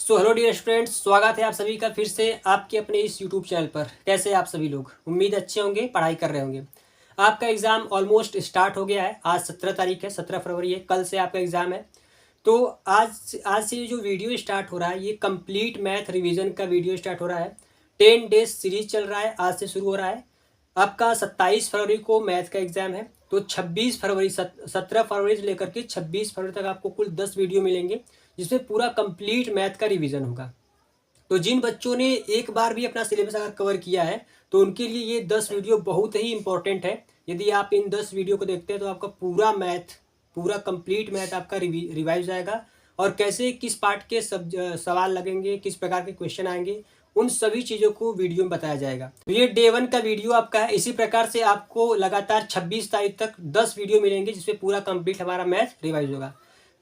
Hello dear students, स्वागत है आप सभी का फिर से आपके अपने इस यूट्यूब चैनल पर। कैसे हैं आप सभी लोग? उम्मीद अच्छे होंगे, पढ़ाई कर रहे होंगे। आपका एग्ज़ाम ऑलमोस्ट स्टार्ट हो गया है। आज 17 तारीख है, 17 फरवरी है, कल से आपका एग्ज़ाम है। तो आज से जो वीडियो स्टार्ट हो रहा है, ये कंप्लीट मैथ रिवीजन का वीडियो स्टार्ट हो रहा है। 10 डेज सीरीज चल रहा है, आज से शुरू हो रहा है। आपका 27 फरवरी को मैथ का एग्ज़ाम है। तो 17 फरवरी से लेकर के 26 फरवरी तक आपको कुल 10 वीडियो मिलेंगे, जिसमें पूरा कंप्लीट मैथ का रिवीजन होगा। तो जिन बच्चों ने एक बार भी अपना सिलेबस अगर कवर किया है, तो उनके लिए ये 10 वीडियो बहुत ही इंपॉर्टेंट है। यदि आप इन 10 वीडियो को देखते हैं तो आपका पूरा कंप्लीट मैथ आपका रिवाइज जाएगा। और कैसे किस पार्ट के सवाल लगेंगे, किस प्रकार के क्वेश्चन आएंगे, उन सभी चीज़ों को वीडियो में बताया जाएगा। तो ये डे 1 का वीडियो आपका है। इसी प्रकार से आपको लगातार 26 तारीख तक 10 वीडियो मिलेंगे, जिसमें पूरा कंप्लीट हमारा मैथ रिवाइज होगा।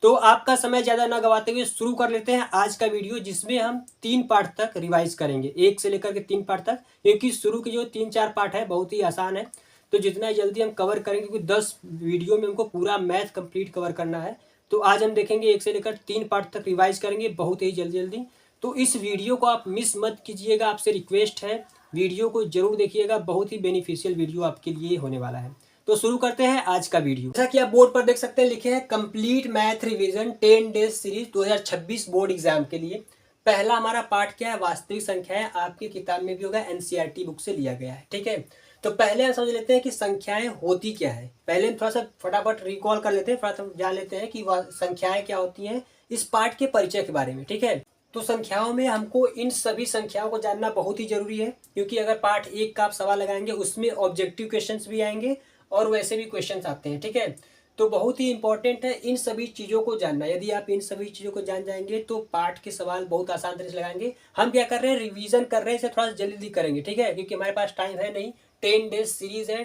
तो आपका समय ज़्यादा ना गवाते हुए शुरू कर लेते हैं आज का वीडियो, जिसमें हम 3 पार्ट तक रिवाइज करेंगे, 1 से लेकर के 3 पार्ट तक। क्योंकि शुरू के जो 3-4 पार्ट है बहुत ही आसान है, तो जितना जल्दी हम कवर करेंगे, क्योंकि 10 वीडियो में हमको पूरा मैथ कंप्लीट कवर करना है। तो आज हम देखेंगे 1 से लेकर 3 पार्ट तक रिवाइज करेंगे बहुत ही जल्दी जल्दी। तो इस वीडियो को आप मिस मत कीजिएगा, आपसे रिक्वेस्ट है। वीडियो को जरूर देखिएगा, बहुत ही बेनिफिशियल वीडियो आपके लिए होने वाला है। तो शुरू करते हैं आज का वीडियो। जैसा कि आप बोर्ड पर देख सकते हैं, लिखे हैं complete math revision 10 days series 2026 board exam के लिए। पहला हमारा पार्ट क्या है? वास्तविक संख्याएं। आपकी किताब में भी होगा, एनसीईआरटी बुक से लिया गया है, ठीक है। तो पहले हम समझ लेते हैं कि संख्याएं होती क्या है। पहले हम थोड़ा सा फटाफट रिकॉल कर लेते हैं, थोड़ा सा जान लेते हैं कि संख्याएं क्या होती हैं, इस पार्ट के परिचय के बारे में, ठीक है। तो संख्याओं में हमको इन सभी संख्याओं को जानना बहुत ही जरूरी है, क्योंकि अगर पार्ट 1 का आप सवाल लगाएंगे, उसमें ऑब्जेक्टिव क्वेश्चंस भी आएंगे और वैसे भी क्वेश्चंस आते हैं, ठीक है। तो बहुत ही इंपॉर्टेंट है इन सभी चीज़ों को जानना। यदि आप इन सभी चीज़ों को जान जाएंगे तो पार्ट के सवाल बहुत आसान तरीके से लगाएंगे। हम क्या कर रहे हैं? रिवीजन कर रहे हैं, इसे थोड़ा जल्दी करेंगे, ठीक है, क्योंकि हमारे पास टाइम है नहीं। 10 डेज सीरीज है,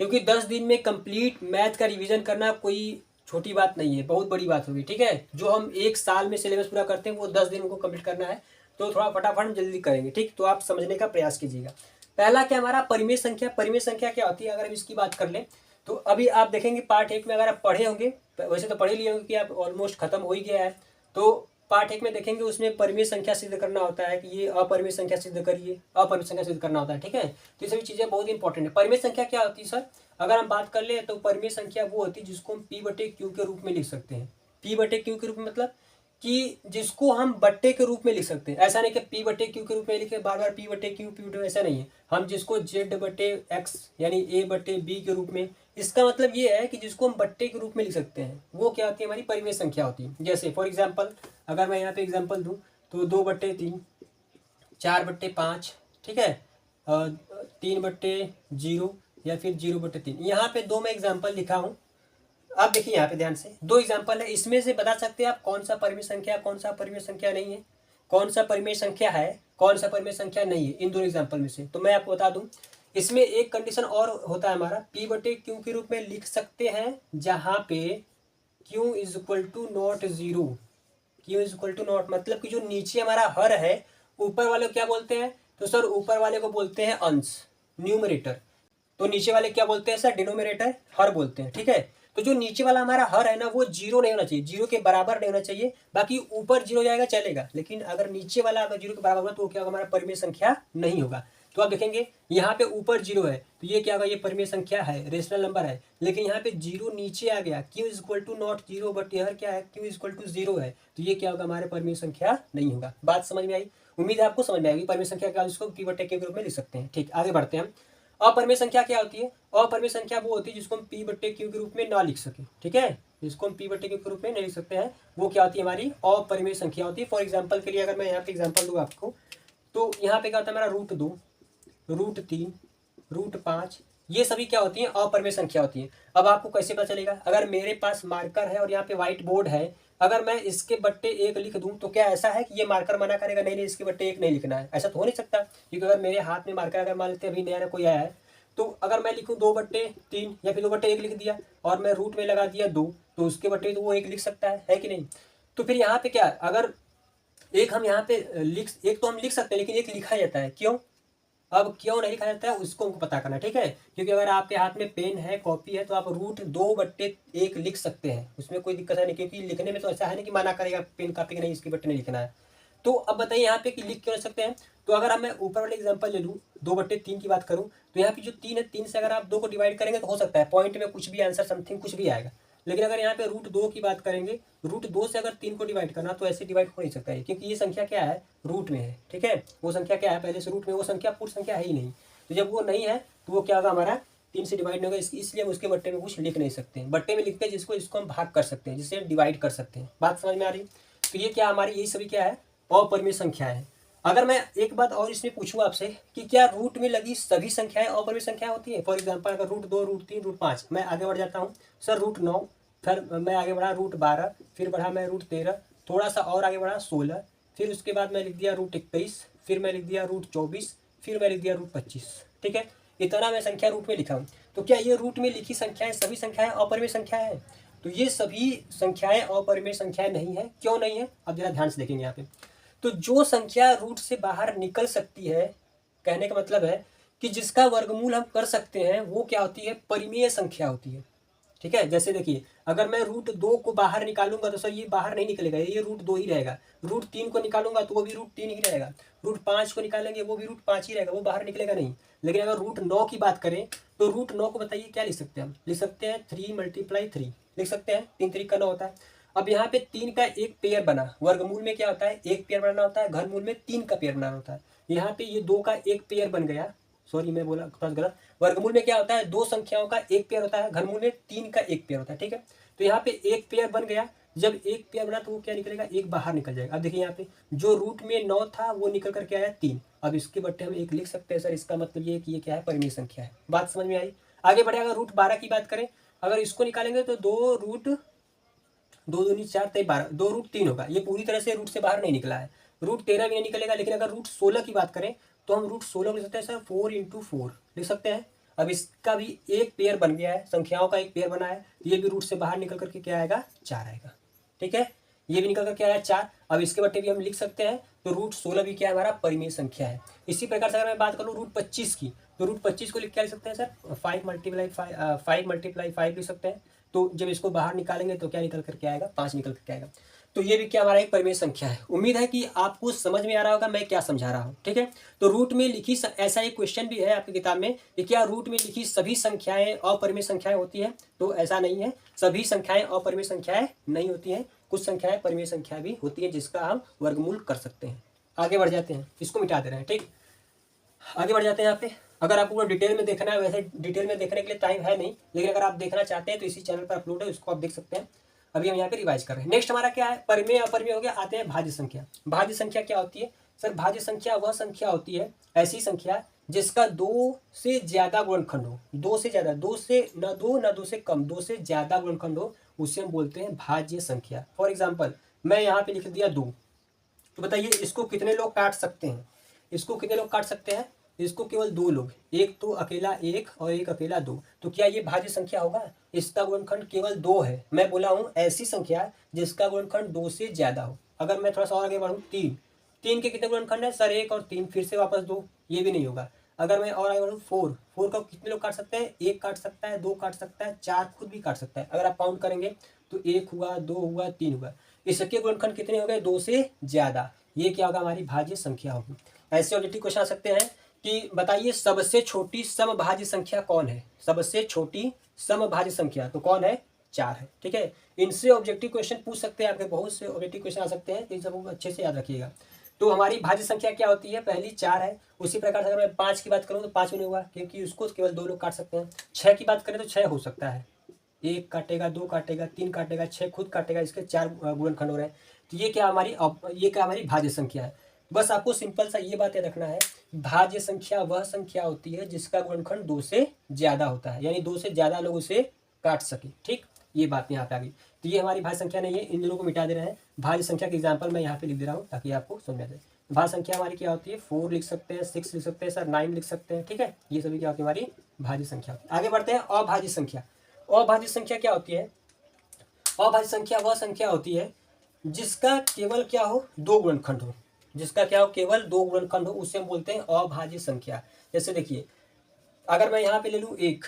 क्योंकि 10 दिन में कंप्लीट मैथ का रिवीजन करना कोई छोटी बात नहीं है, बहुत बड़ी बात होगी, ठीक है। जो हम 1 साल में सिलेबस पूरा करते हैं, वो 10 दिन को कंप्लीट करना है। तो थोड़ा फटाफट हम जल्दी करेंगे, ठीक। तो आप समझने का प्रयास कीजिएगा। पहला क्या हमारा? परिमेय संख्या। परिमेय संख्या क्या होती है, अगर हम इसकी बात कर लें तो अभी आप देखेंगे पार्ट 1 में, अगर आप पढ़े होंगे, वैसे तो पढ़े लिए होंगे कि आप ऑलमोस्ट खत्म हो ही गया है। तो पार्ट 1 में देखेंगे, उसमें परिमेय संख्या सिद्ध करना होता है कि ये अपरिमेय संख्या सिद्ध करिए, अपरिमेय संख्या सिद्ध करना होता है, ठीक है। तो ये सभी चीज़ें बहुत इंपॉर्टेंट है। परिमेय संख्या क्या होती है सर? अगर हम बात कर ले तो परिमेय संख्या वो होती है जिसको हम P/Q के रूप में लिख सकते हैं। P/Q के रूप में मतलब कि जिसको हम बट्टे के रूप में लिख सकते हैं। ऐसा नहीं कि P/Q के रूप में लिखे बार बार P/Q, ऐसा नहीं है। हम जिसको Z/X यानी A/B के रूप में, इसका मतलब ये है कि जिसको हम बट्टे के रूप में लिख सकते हैं, वो क्या होती है? हमारी परिमेय संख्या होती है। जैसे फॉर एग्जाम्पल, अगर मैं यहाँ पे एग्जाम्पल दूँ तो 2/3, 4/5, ठीक है, 3/0 या फिर 0/3। यहाँ पे 2 मैं एग्जाम्पल लिखा हूँ। आप देखिए यहाँ पे ध्यान से, 2 एग्जाम्पल है, इसमें से बता सकते हैं आप कौन सा परिमेय संख्या है, कौन सा परिमेय संख्या नहीं है, कौन सा परिमेय संख्या है, कौन सा परिमेय संख्या नहीं है, इन दोनों एग्जाम्पल में से। तो मैं आपको बता दूं, इसमें एक कंडीशन और होता है हमारा, P/Q के रूप में लिख सकते हैं जहां पे Q is equal to not 0। Q is equal to not मतलब कि जो नीचे हमारा हर है, ऊपर वाले को क्या बोलते हैं? तो सर ऊपर वाले को बोलते हैं अंश, न्यूमरेटर। तो नीचे वाले क्या बोलते हैं सर? डिनोमिनेटर, हर बोलते हैं, ठीक है। तो जो नीचे वाला हमारा हर है ना, वो 0 नहीं होना चाहिए, 0 के बराबर नहीं होना चाहिए। बाकी ऊपर 0 जाएगा चलेगा, लेकिन अगर नीचे वाला अगर 0 के बराबर होगा तो क्या होगा? हमारा परिमेय संख्या नहीं होगा। तो आप देखेंगे यहाँ पे ऊपर 0 है, तो ये क्या होगा? ये परिमेय संख्या है, रेशनल नंबर है। लेकिन यहाँ पे 0 नीचे आ गया, Q is equal to not 0, but यहाँ क्या है? Q इज इक्वल टू 0 है, तो ये क्या होगा? हमारे परिमेय संख्या नहीं होगा। बात समझ में आई? उम्मीद है आपको समझ में आएगी। परिमेय संख्या का इसको P/Q के रूप में लिख सकते हैं, ठीक। आगे बढ़ते हैं हम। अपरिमेय संख्या क्या होती है? अपरिमेय संख्या वो होती है जिसको हम P/Q के रूप में ना लिख सके, ठीक है। जिसको हम P/Q के रूप में नहीं लिख सकते हैं, वो क्या होती है? हमारी अपरिमेय संख्या होती है। फॉर एग्जाम्पल के लिए अगर मैं यहाँ पे एग्जाम्पल दूँ आपको, तो यहाँ पे क्या होता है? मेरा √2, √3, √5, ये सभी क्या होती हैं? अपरिमेय संख्या होती है। अब आपको कैसे पता चलेगा? अगर मेरे पास मार्कर है और यहाँ पे व्हाइट बोर्ड है, अगर मैं इसके बट्टे 1 लिख दूं तो क्या ऐसा है कि ये मार्कर मना करेगा? नहीं नहीं, इसके बट्टे 1 नहीं लिखना है, ऐसा तो हो नहीं सकता। क्योंकि अगर मेरे हाथ में मार्कर, अगर मान लेते हैं अभी नया नया कोई आया है, तो अगर मैं लिखूं 2/3 या फिर 2/1 लिख दिया और मैं रूट में लगा दिया 2, तो उसके बट्टे तो वो 1 लिख सकता है कि नहीं? तो फिर यहाँ पे क्या, अगर एक हम यहाँ पे एक तो हम लिख सकते हैं, लेकिन एक लिखा जाता है, क्यों? अब क्यों नहीं लिखा जाता है उसको हमको पता करना, ठीक है। क्योंकि अगर आपके हाथ में पेन है, कॉपी है, तो आप √2/1 लिख सकते हैं, उसमें कोई दिक्कत है नहीं। क्योंकि लिखने में तो ऐसा है नहीं कि मना करेगा पेन कॉपी के नहीं, इसके बट्टे नहीं लिखना है। तो अब बताइए यहाँ पे कि लिख क्यों सकते हैं। तो अगर हम मैं ऊपर वाले एग्जांपल ले लूँ 2/3 की बात करूँ, तो यहाँ पे जो 3 है, 3 से अगर आप 2 को डिवाइड करेंगे तो हो सकता है पॉइंट में कुछ भी आंसर समथिंग कुछ भी आएगा। लेकिन अगर यहाँ पे √2 की बात करेंगे, √2 से अगर 3 को डिवाइड करना तो ऐसे डिवाइड हो नहीं सकता है, क्योंकि ये संख्या क्या है, रूट में है। ठीक है, वो संख्या क्या है, पहले से रूट में, वो संख्या पूर्ण संख्या है ही नहीं। तो जब वो नहीं है तो वो क्या होगा, हमारा 3 से डिवाइड नहीं होगा, इसलिए हम उसके बट्टे में कुछ लिख नहीं सकते हैं। बट्टे में लिखते हैं जिसको इसको हम भाग कर सकते हैं, जिससे डिवाइड कर सकते हैं। बात समझ में आ रही है। तो ये क्या हमारी, यही सभी क्या है, अपरिमेय संख्या है। अगर मैं एक बात और इसमें पूछूं आपसे कि क्या रूट में लगी सभी संख्याएं अपरिमेय संख्या होती है। फॉर एग्जांपल अगर √2, √3, √5, मैं आगे बढ़ जाता हूँ सर √9, फिर मैं आगे बढ़ा √12, फिर बढ़ा मैं √13, थोड़ा सा और आगे बढ़ा 16, फिर उसके बाद मैं लिख दिया √21, फिर मैं लिख दिया √24, फिर मैं लिख दिया √25। ठीक है, इतना मैं संख्या रूट में लिखा हूँ। तो क्या ये रूट में लिखी संख्याएं सभी संख्याएं अपरिमेय संख्या है। तो ये सभी संख्याएं अपरिमेय संख्याएं नहीं है। क्यों नहीं है, अब जरा ध्यान से देखेंगे यहाँ पे। तो जो संख्या रूट से बाहर निकल सकती है, कहने का मतलब है कि जिसका वर्गमूल हम कर सकते हैं, वो क्या होती है, परिमेय संख्या होती है। ठीक है, जैसे देखिए अगर मैं √2 को बाहर निकालूंगा तो सर ये बाहर नहीं निकलेगा, ये √2 ही रहेगा। √3 को निकालूंगा तो वो भी √3 ही रहेगा। √5 को निकालेंगे वो भी √5 ही रहेगा, वो बाहर निकलेगा नहीं। लेकिन अगर √9 की बात करें तो √9 को बताइए क्या लिख सकते हैं हम, लिख सकते हैं 3 × 3 लिख सकते हैं, 3 3 का 9 होता है। अब यहाँ पे 3 का एक पेयर बना, वर्गमूल में क्या होता है, एक पेयर बनाना होता है, घनमूल में 3 का पेयर बनाना होता है। यहाँ पे ये 2 का एक पेयर बन गया, सॉरी मैं बोला थोड़ा गलत। वर्गमूल में क्या होता है, 2 संख्याओं का एक पेयर होता है, घनमूल में 3 का एक पेयर होता है। ठीक है, तो यहाँ पे एक पेयर बन गया, जब एक पेयर बना तो वो क्या निकलेगा, एक बाहर निकल जाएगा। अब देखिए यहाँ पे जो रूट में 9 था वो निकल कर के आया 3। अब इसके बट्टे हम एक लिख सकते हैं सर, इसका मतलब ये कि ये क्या है, परिमेय संख्या है। बात समझ में आई। आगे बढ़े, अगर √12 की बात करें, अगर इसको निकालेंगे तो 2 दूनी 4 तय 12, 2√3 होगा। ये पूरी तरह से रूट से बाहर नहीं निकला है, √13 भी नहीं निकलेगा। लेकिन अगर √16 की बात करें तो हम √16 लिख सकते हैं सर 4 × 4 लिख सकते हैं। अब इसका भी एक पेयर बन गया है, संख्याओं का एक पेयर बना है, ये भी रूट से बाहर निकल करके क्या आएगा, 4 आएगा। ठीक है, ये भी निकल कर क्या आया, 4। अब इसके बट्टे भी हम लिख सकते हैं, तो √16 भी क्या है, हमारा परिमेय संख्या है। इसी प्रकार से अगर मैं बात करूँ √25 की, तो √25 को क्या लिख सकते हैं सर, 5 × 5 लिख सकते हैं। तो जब इसको बाहर निकालेंगे तो क्या निकल करके आएगा, 5 निकल करके आएगा। तो ये भी क्या हमारा एक परिमेय संख्या है। उम्मीद है कि आपको समझ में आ रहा होगा मैं क्या समझा रहा हूँ। ठीक है, तो रूट में लिखी ऐसा एक क्वेश्चन भी है आपकी किताब में कि क्या रूट में लिखी सभी संख्याएं अपरिमेय संख्याएं होती है। तो ऐसा नहीं है, सभी संख्याएं अपरिमेय संख्याएं नहीं होती हैं, कुछ संख्याएं परिमेय संख्या भी होती है जिसका हम वर्गमूल कर सकते हैं। आगे बढ़ जाते हैं, इसको मिटा दे रहे हैं। ठीक, आगे बढ़ जाते हैं। यहाँ पे अगर आपको पूरा डिटेल में देखना है, वैसे डिटेल में देखने के लिए टाइम है नहीं, लेकिन अगर आप देखना चाहते हैं तो इसी चैनल पर अपलोड है, उसको आप देख सकते हैं। अभी हम यहाँ पे रिवाइज कर रहे हैं। नेक्स्ट हमारा क्या है, परिमेय अपरिमेय हो गया। आते हैं भाज्य संख्या। भाज्य संख्या क्या होती है सर, भाज्य संख्या वह संख्या होती है, ऐसी संख्या जिसका 2 से ज्यादा गुणनखंड हो, 2 से ज्यादा, 2 से न 2 न 2 से कम, 2 से ज्यादा गुणनखंड हो, उसे हम बोलते हैं भाज्य संख्या। फॉर एग्जाम्पल मैं यहाँ पे लिख दिया 2, तो बताइए इसको कितने लोग काट सकते हैं, इसको कितने लोग काट सकते हैं, इसको केवल 2 लोग, एक तो अकेला 1 और एक अकेला 2। तो क्या ये भाज्य संख्या होगा, इसका गुणनखंड केवल 2 है। मैं बोला हूँ ऐसी संख्या जिसका गुणनखंड 2 से ज्यादा हो। अगर मैं थोड़ा सा और आगे बढ़ूँ, 3 के कितने गुणनखंड है सर, 1 और 3, फिर से वापस 2, ये भी नहीं होगा। अगर मैं और आगे बढ़ूँ, 4 का कितने लोग काट सकते हैं, 1 काट सकता है, 2 काट सकता है, 4 खुद भी काट सकता है। अगर आप काउंट करेंगे तो 1 हुआ, 2 हुआ, 3 हुआ। इसके गुणनखंड कितने हो गए, 2 से ज्यादा। ये क्या होगा, हमारी भाज्य संख्या होगी। ऐसे ऑब्जेक्टिव क्वेश्चन आ सकते हैं कि बताइए सबसे छोटी समभाज्य संख्या कौन है, सबसे छोटी समभाज्य संख्या तो कौन है, 4 है। ठीक है, इनसे ऑब्जेक्टिव क्वेश्चन पूछ सकते हैं, आपके बहुत से ऑब्जेक्टिव क्वेश्चन आ सकते हैं, तो इन सबको अच्छे से याद रखिएगा। तो हमारी भाज्य संख्या क्या होती है, पहली 4 है। उसी प्रकार से अगर मैं 5 की बात करूँ तो 5 नहीं हुआ, क्योंकि उसको केवल 2 लोग काट सकते हैं। 6 की बात करें तो 6 हो सकता है, 1 काटेगा, 2 काटेगा, 3 काटेगा, 6 खुद काटेगा, इसके 4 गुणनखंड हो रहे हैं। तो ये क्या हमारी भाज्य संख्या है। बस आपको सिंपल सा ये बात याद रखना है, भाज्य संख्या वह संख्या होती है जिसका गुणनखंड 2 से ज्यादा होता है, यानी 2 से ज्यादा लोग उसे काट सके। ठीक, ये बात यहाँ पे आ गई। तो ये हमारी भाज्य संख्या नहीं है, इन दोनों को मिटा दे रहे हैं। भाज्य संख्या के एग्जाम्पल मैं यहाँ पे लिख दे रहा हूँ ताकि आपको समझ आ जाए। भाज्य संख्या हमारी क्या होती है, 4 लिख सकते हैं, 6 लिख सकते हैं सर, 9 लिख सकते हैं। ठीक है, ये सभी क्या होती है, हमारी भाज्य संख्या। आगे बढ़ते हैं, अभाज्य संख्या। अभाज्य संख्या क्या होती है, अभाज्य संख्या वह संख्या होती है जिसका केवल क्या हो, 2 गुणनखंड हो, जिसका क्या हो, केवल 2 गुणनखंड हो, उसे हम बोलते हैं अभाज्य संख्या। जैसे देखिए अगर मैं यहाँ पे ले लूँ 1,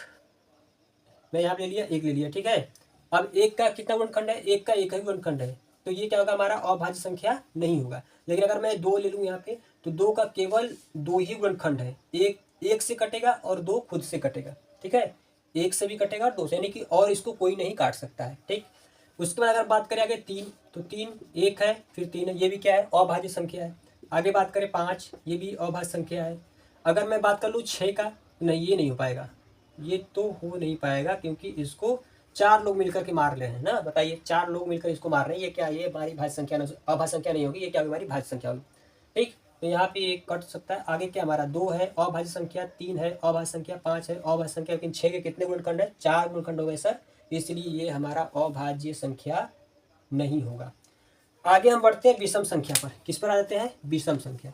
मैं यहाँ पे ले लिया 1 ले लिया, ठीक है। अब 1 का कितना गुणनखंड है, 1 का एक ही गुणनखंड है, तो ये क्या होगा, हमारा अभाज्य संख्या नहीं होगा। लेकिन अगर मैं 2 ले लूँ यहाँ पे, तो 2 का केवल 2 ही गुणनखंड है, एक से कटेगा और 2 खुद से कटेगा, ठीक है, एक से भी कटेगा और 2 से, यानी कि और इसको कोई नहीं काट सकता है, ठीक। उसके बाद अगर बात करें आगे 3, तो 3 एक है, फिर 3 है, ये भी क्या है, अभाज्य संख्या है। आगे बात करें 5, ये भी अभाज्य संख्या है। अगर मैं बात कर लूँ 6 का, नहीं ये नहीं हो पाएगा, ये तो हो नहीं पाएगा, क्योंकि इसको 4 लोग मिलकर के मार रहे हैं ना, बताइए 4 लोग मिलकर इसको मार रहे हैं, ये क्या, ये हमारी भाज्य संख्या, अभाज्य संख्या नहीं होगी, ये क्या होगी, हमारी भाज्य संख्या होगी, ठीक। तो यहाँ पे एक कट सकता है। आगे क्या हमारा 2 है अभाज्य संख्या, 3 है अभाज्य संख्या, 5 है अभाज्य संख्या, लेकिन 6 के कितने गुणनखंड है, 4 गुणनखंड हो गए सर, इसलिए ये हमारा अभाज्य संख्या नहीं होगा। आगे हम बढ़ते हैं विषम संख्या पर। किस पर आ जाते हैं, विषम संख्या।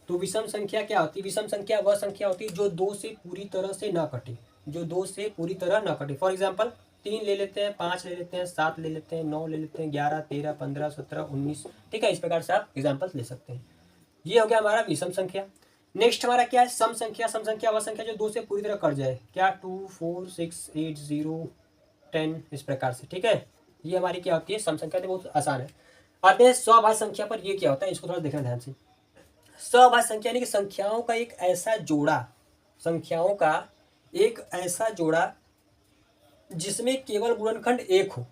तो विषम संख्या क्या होती है, विषम संख्या वह संख्या होती है जो 2 से पूरी तरह से ना कटे, जो 2 से पूरी तरह ना कटे। फॉर एग्जाम्पल 3 ले लेते हैं, 5 ले लेते हैं, 7 ले लेते हैं, 9 ले लेते हैं, 11, 13, 15, 17, 19, ठीक है, इस प्रकार से आप एग्जाम्पल्स ले सकते हैं। ये हो गया हमारा विषम संख्या। नेक्स्ट हमारा क्या है, सम संख्या। सम संख्या वह संख्या जो 2 से पूरी तरह कट जाए, क्या 2, 4, 6, 8, 0, 10, इस प्रकार से, ठीक है, ये हमारी क्या होती है, सम संख्या। तो बहुत आसान है। आते हैं स्वाभाज्य संख्या पर। ये क्या होता है, इसको थोड़ा देखना ध्यान से। स्वाभाज्य संख्या यानी कि संख्याओं का एक ऐसा जोड़ा, संख्याओं का एक ऐसा जोड़ा जिसमें केवल गुणनखंड एक हो,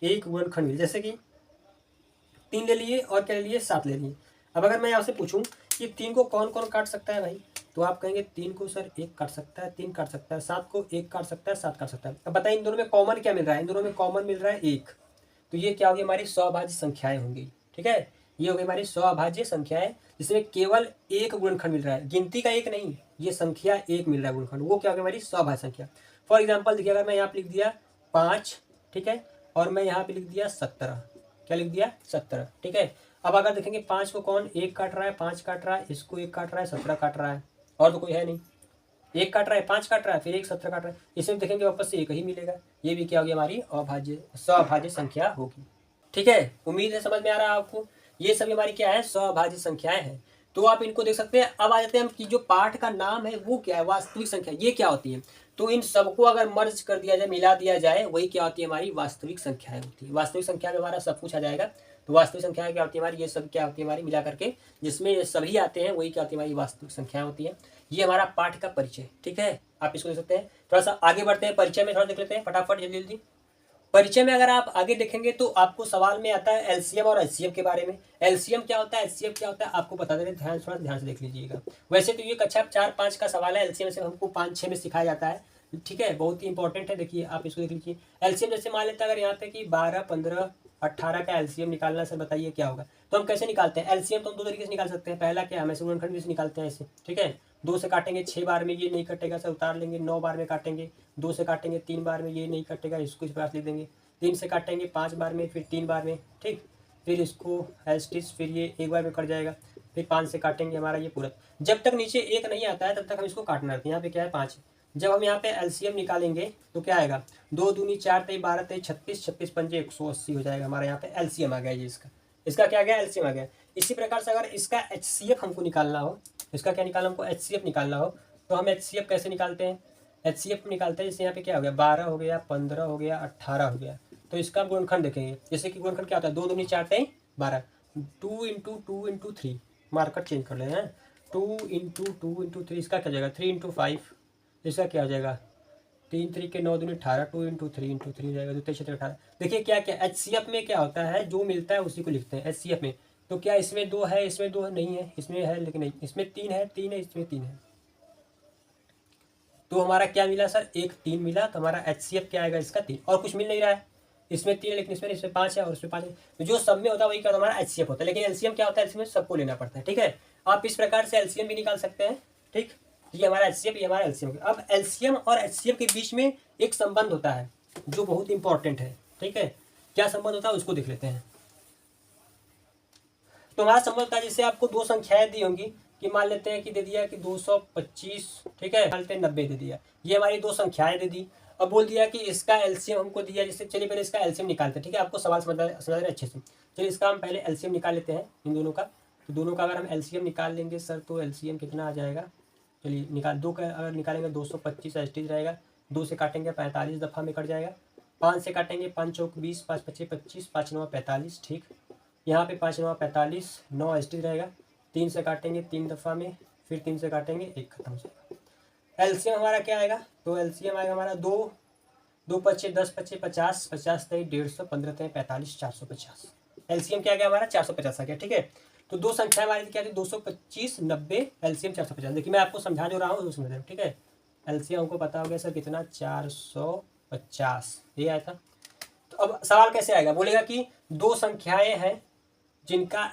एक गुणनखंड मिले। जैसे कि 3 ले लिए और क्या ले लिए, 7 ले लिए। अब अगर मैं आपसे पूछूं कि 3 को कौन कौन काट सकता है भाई, तो आप कहेंगे 3 को सर 1 काट सकता है, 3 काट सकता है, 7 को 1 काट सकता है, 7 काट सकता है। अब बताइए इन दोनों में कॉमन क्या मिल रहा है, इन दोनों में कॉमन मिल रहा है 1। तो ये क्या होगी, हमारी स्वाभाज्य संख्याएं होंगी, ठीक है, ये होगी हमारी स्वाभाज्य संख्याएं जिसमें केवल एक गुणनखंड मिल रहा है, गिनती का एक नहीं, ये संख्या एक मिल रहा है गुणनखंड, वो क्या होगी, हमारी स्वाभाज्य संख्या। फॉर एग्जाम्पल देखिए, अगर मैं यहाँ पे लिख दिया 5, ठीक है, और मैं यहाँ पे लिख दिया 17, क्या लिख दिया, 17, ठीक है। अब अगर देखेंगे 5 को कौन 1 काट रहा है, 5 काट रहा है, इसको 1 काट रहा है, 17 काट रहा है, और तो कोई है नहीं। 1 काट रहा है, 5 काट रहा है, फिर 1 17 काट रहा है, इसमें देखेंगे वापस से 1 ही मिलेगा। ये भी क्या होगी, हमारी अभाज्य स्वाभाज्य संख्या होगी, ठीक है। उम्मीद है समझ में आ रहा है आपको। ये सभी हमारी क्या है, स्वाभाज्य संख्याएं हैं। तो आप इनको देख सकते हैं। अब आ जाते हैं हम कि जो पाठ का नाम है वो क्या है, वास्तविक संख्या, ये क्या होती है। तो इन सबको अगर मर्ज कर दिया जाए, मिला दिया जाए, वही क्या होती है, हमारी वास्तविक संख्याएं होती है। वास्तविक संख्या में हमारा सब कुछ आ जाएगा। तो वास्तविक संख्या क्या होती है हमारी, ये सब क्या होती है हमारी मिला करके, जिसमें ये सभी आते हैं, वही क्या होती है, हमारी वास्तविक संख्या होती है। ये हमारा पाठ का परिचय, ठीक है, आप इसको देख सकते हैं। थोड़ा सा आगे बढ़ते हैं, परिचय में थोड़ा देख लेते हैं फटाफट, जल्दी जल्दी। परिचय में अगर आप आगे देखेंगे तो आपको सवाल में आता है एलसीएम और एचसीएफ के बारे में। एलसीएम क्या होता है, एचसीएफ क्या होता है, आपको बता देते हैं, थोड़ा ध्यान से देख लीजिएगा। वैसे तो ये कक्षा 4-5 का सवाल है, एलसीएम से हमको 5-6 में सिखाया जाता है, ठीक है, बहुत ही इंपॉर्टेंट है। देखिए आप इसको देख लीजिए। एलसीएम जैसे मान लेते हैं, अगर यहाँ पे कि 12, 15, 18 का एलसीएम निकालना, सर बताइए क्या होगा। तो हम कैसे निकालते हैं एलसीएम, तो हम 2 तरीके से निकाल सकते हैं। पहला क्या, हम ऐसे गुणनखंड से निकालते हैं ऐसे, ठीक है, 2 से काटेंगे 6 बार में, ये नहीं कटेगा सर, उतार लेंगे। 9 बार में काटेंगे, 2 से काटेंगे 3 बार में, ये नहीं कटेगा, इसको इस बार लिख देंगे। 3 से काटेंगे 5 बार में, फिर 3 बार में, ठीक, फिर इसको एस्टिस, फिर ये 1 बार में कट जाएगा, फिर 5 से काटेंगे हमारा ये पूरा। जब तक नीचे 1 नहीं आता है तब तक हम इसको काटना रहता है। यहाँ पे क्या है 5। जब हम यहाँ पे एलसीएम निकालेंगे तो क्या आएगा, 2 दूनी 4, 3 12, 3 36, 36 पंजे 180 हो जाएगा हमारा। यहाँ पे एलसीएम आ गया ये, इसका क्या आ गया, एलसीएम आ गया। इसी प्रकार से अगर इसका एचसीएफ हमको निकालना हो, इसका क्या निकालना, हमको एचसीएफ निकालना हो, तो हम एचसीएफ कैसे निकालते हैं, एचसीएफ निकालते हैं जैसे यहाँ पे क्या हो गया, 12 हो गया, 15 हो गया, 18 हो गया। तो इसका गुणनखंड देखेंगे, जैसे कि गुणनखंड क्या होता है, 2 दूनी 4, 3 12, 2 इंटू 2 इंटू 3, मार्कर चेंज कर लेना है, 2 इंटू 2 इंटू 3, इसका क्या जाएगा 3 इंटू 5, इसका क्या हो जाएगा 3 3 के 9 दूनी 18, 2 इंटू 3 इंटू 3 जाएगा, 2 3 18। देखिए क्या क्या एचसीएफ में क्या होता है, जो मिलता है उसी को लिखते हैं एचसीएफ में। तो क्या इसमें 2 है, इसमें 2 नहीं है, इसमें है लेकिन नहीं, इसमें 3 है, 3 है, इसमें 3 है। तो हमारा क्या मिला सर, एक 3 मिला, तो हमारा एचसीएफ क्या आएगा इसका 3, और कुछ मिल नहीं रहा है। इसमें 3 है लेकिन इसमें 5 है और इसमें 5 है, तो जो सब में होता है वही क्या हमारा एचसीएफ होता है। लेकिन एलसीएम क्या होता है, इसमें सबको लेना पड़ता है, ठीक है। आप इस प्रकार से एलसीएम भी निकाल सकते हैं, ठीक। ये हमारा एचसीएफ, ये हमारा एलसीएम। अब एलसीएम और एचसीएफ के बीच में एक संबंध होता है जो बहुत इंपॉर्टेंट है, ठीक है। क्या संबंध होता है उसको देख लेते हैं। तो हमारा संबंध होता है, जैसे आपको 2 संख्याएं दी होंगी, कि मान लेते हैं कि दे दिया कि 225, ठीक है, मान लेते हैं 90 दे दिया, ये हमारी 2 संख्याएं दे दी। अब बोल दिया कि इसका एलसीएम हमको दिया, जैसे चलिए पहले इसका एलसीएम निकालते हैं, ठीक है, आपको सवाल समझ रहे हैं अच्छे से। चलिए इसका हम पहले एलसीएम निकाल लेते हैं इन दोनों का। तो दोनों का अगर हम एलसीएम निकाल लेंगे सर, तो एलसीएम कितना आ जाएगा, चलिए निकाल, 2 का अगर निकालेंगे 225 एस्टीज रहेगा, 2 से काटेंगे 45 दफ़ा में कट जाएगा, 5 से काटेंगे 5 चौक 20, 5 पच्चे 25, 5 9 45, ठीक। यहाँ पे 5 9 45, 9 एस्टी रहेगा, 3 से काटेंगे 3 दफ़ा में, फिर 3 से काटेंगे 1 खत्म हो जाएगा। एलसीएम हमारा क्या आएगा, तो एलसीएम आएगा हमारा 2 2 पच्चे 10 पच्चे 50, 50 तय 150, 15 तय 45, 450। एलसीएम क्या गया हमारा 450 आ गया। ठीक है, तो दो संख्या हमारी क्या थी 225 90, एलसीएम 450। देखिए मैं आपको समझा जो रहा हूँ वो समझ रहे हो। ठीक है, एलसीएम हमको पता हो गया सर कितना 450, ये आया था। तो अब सवाल कैसे आएगा, बोलेगा कि दो संख्याएं हैं जिनका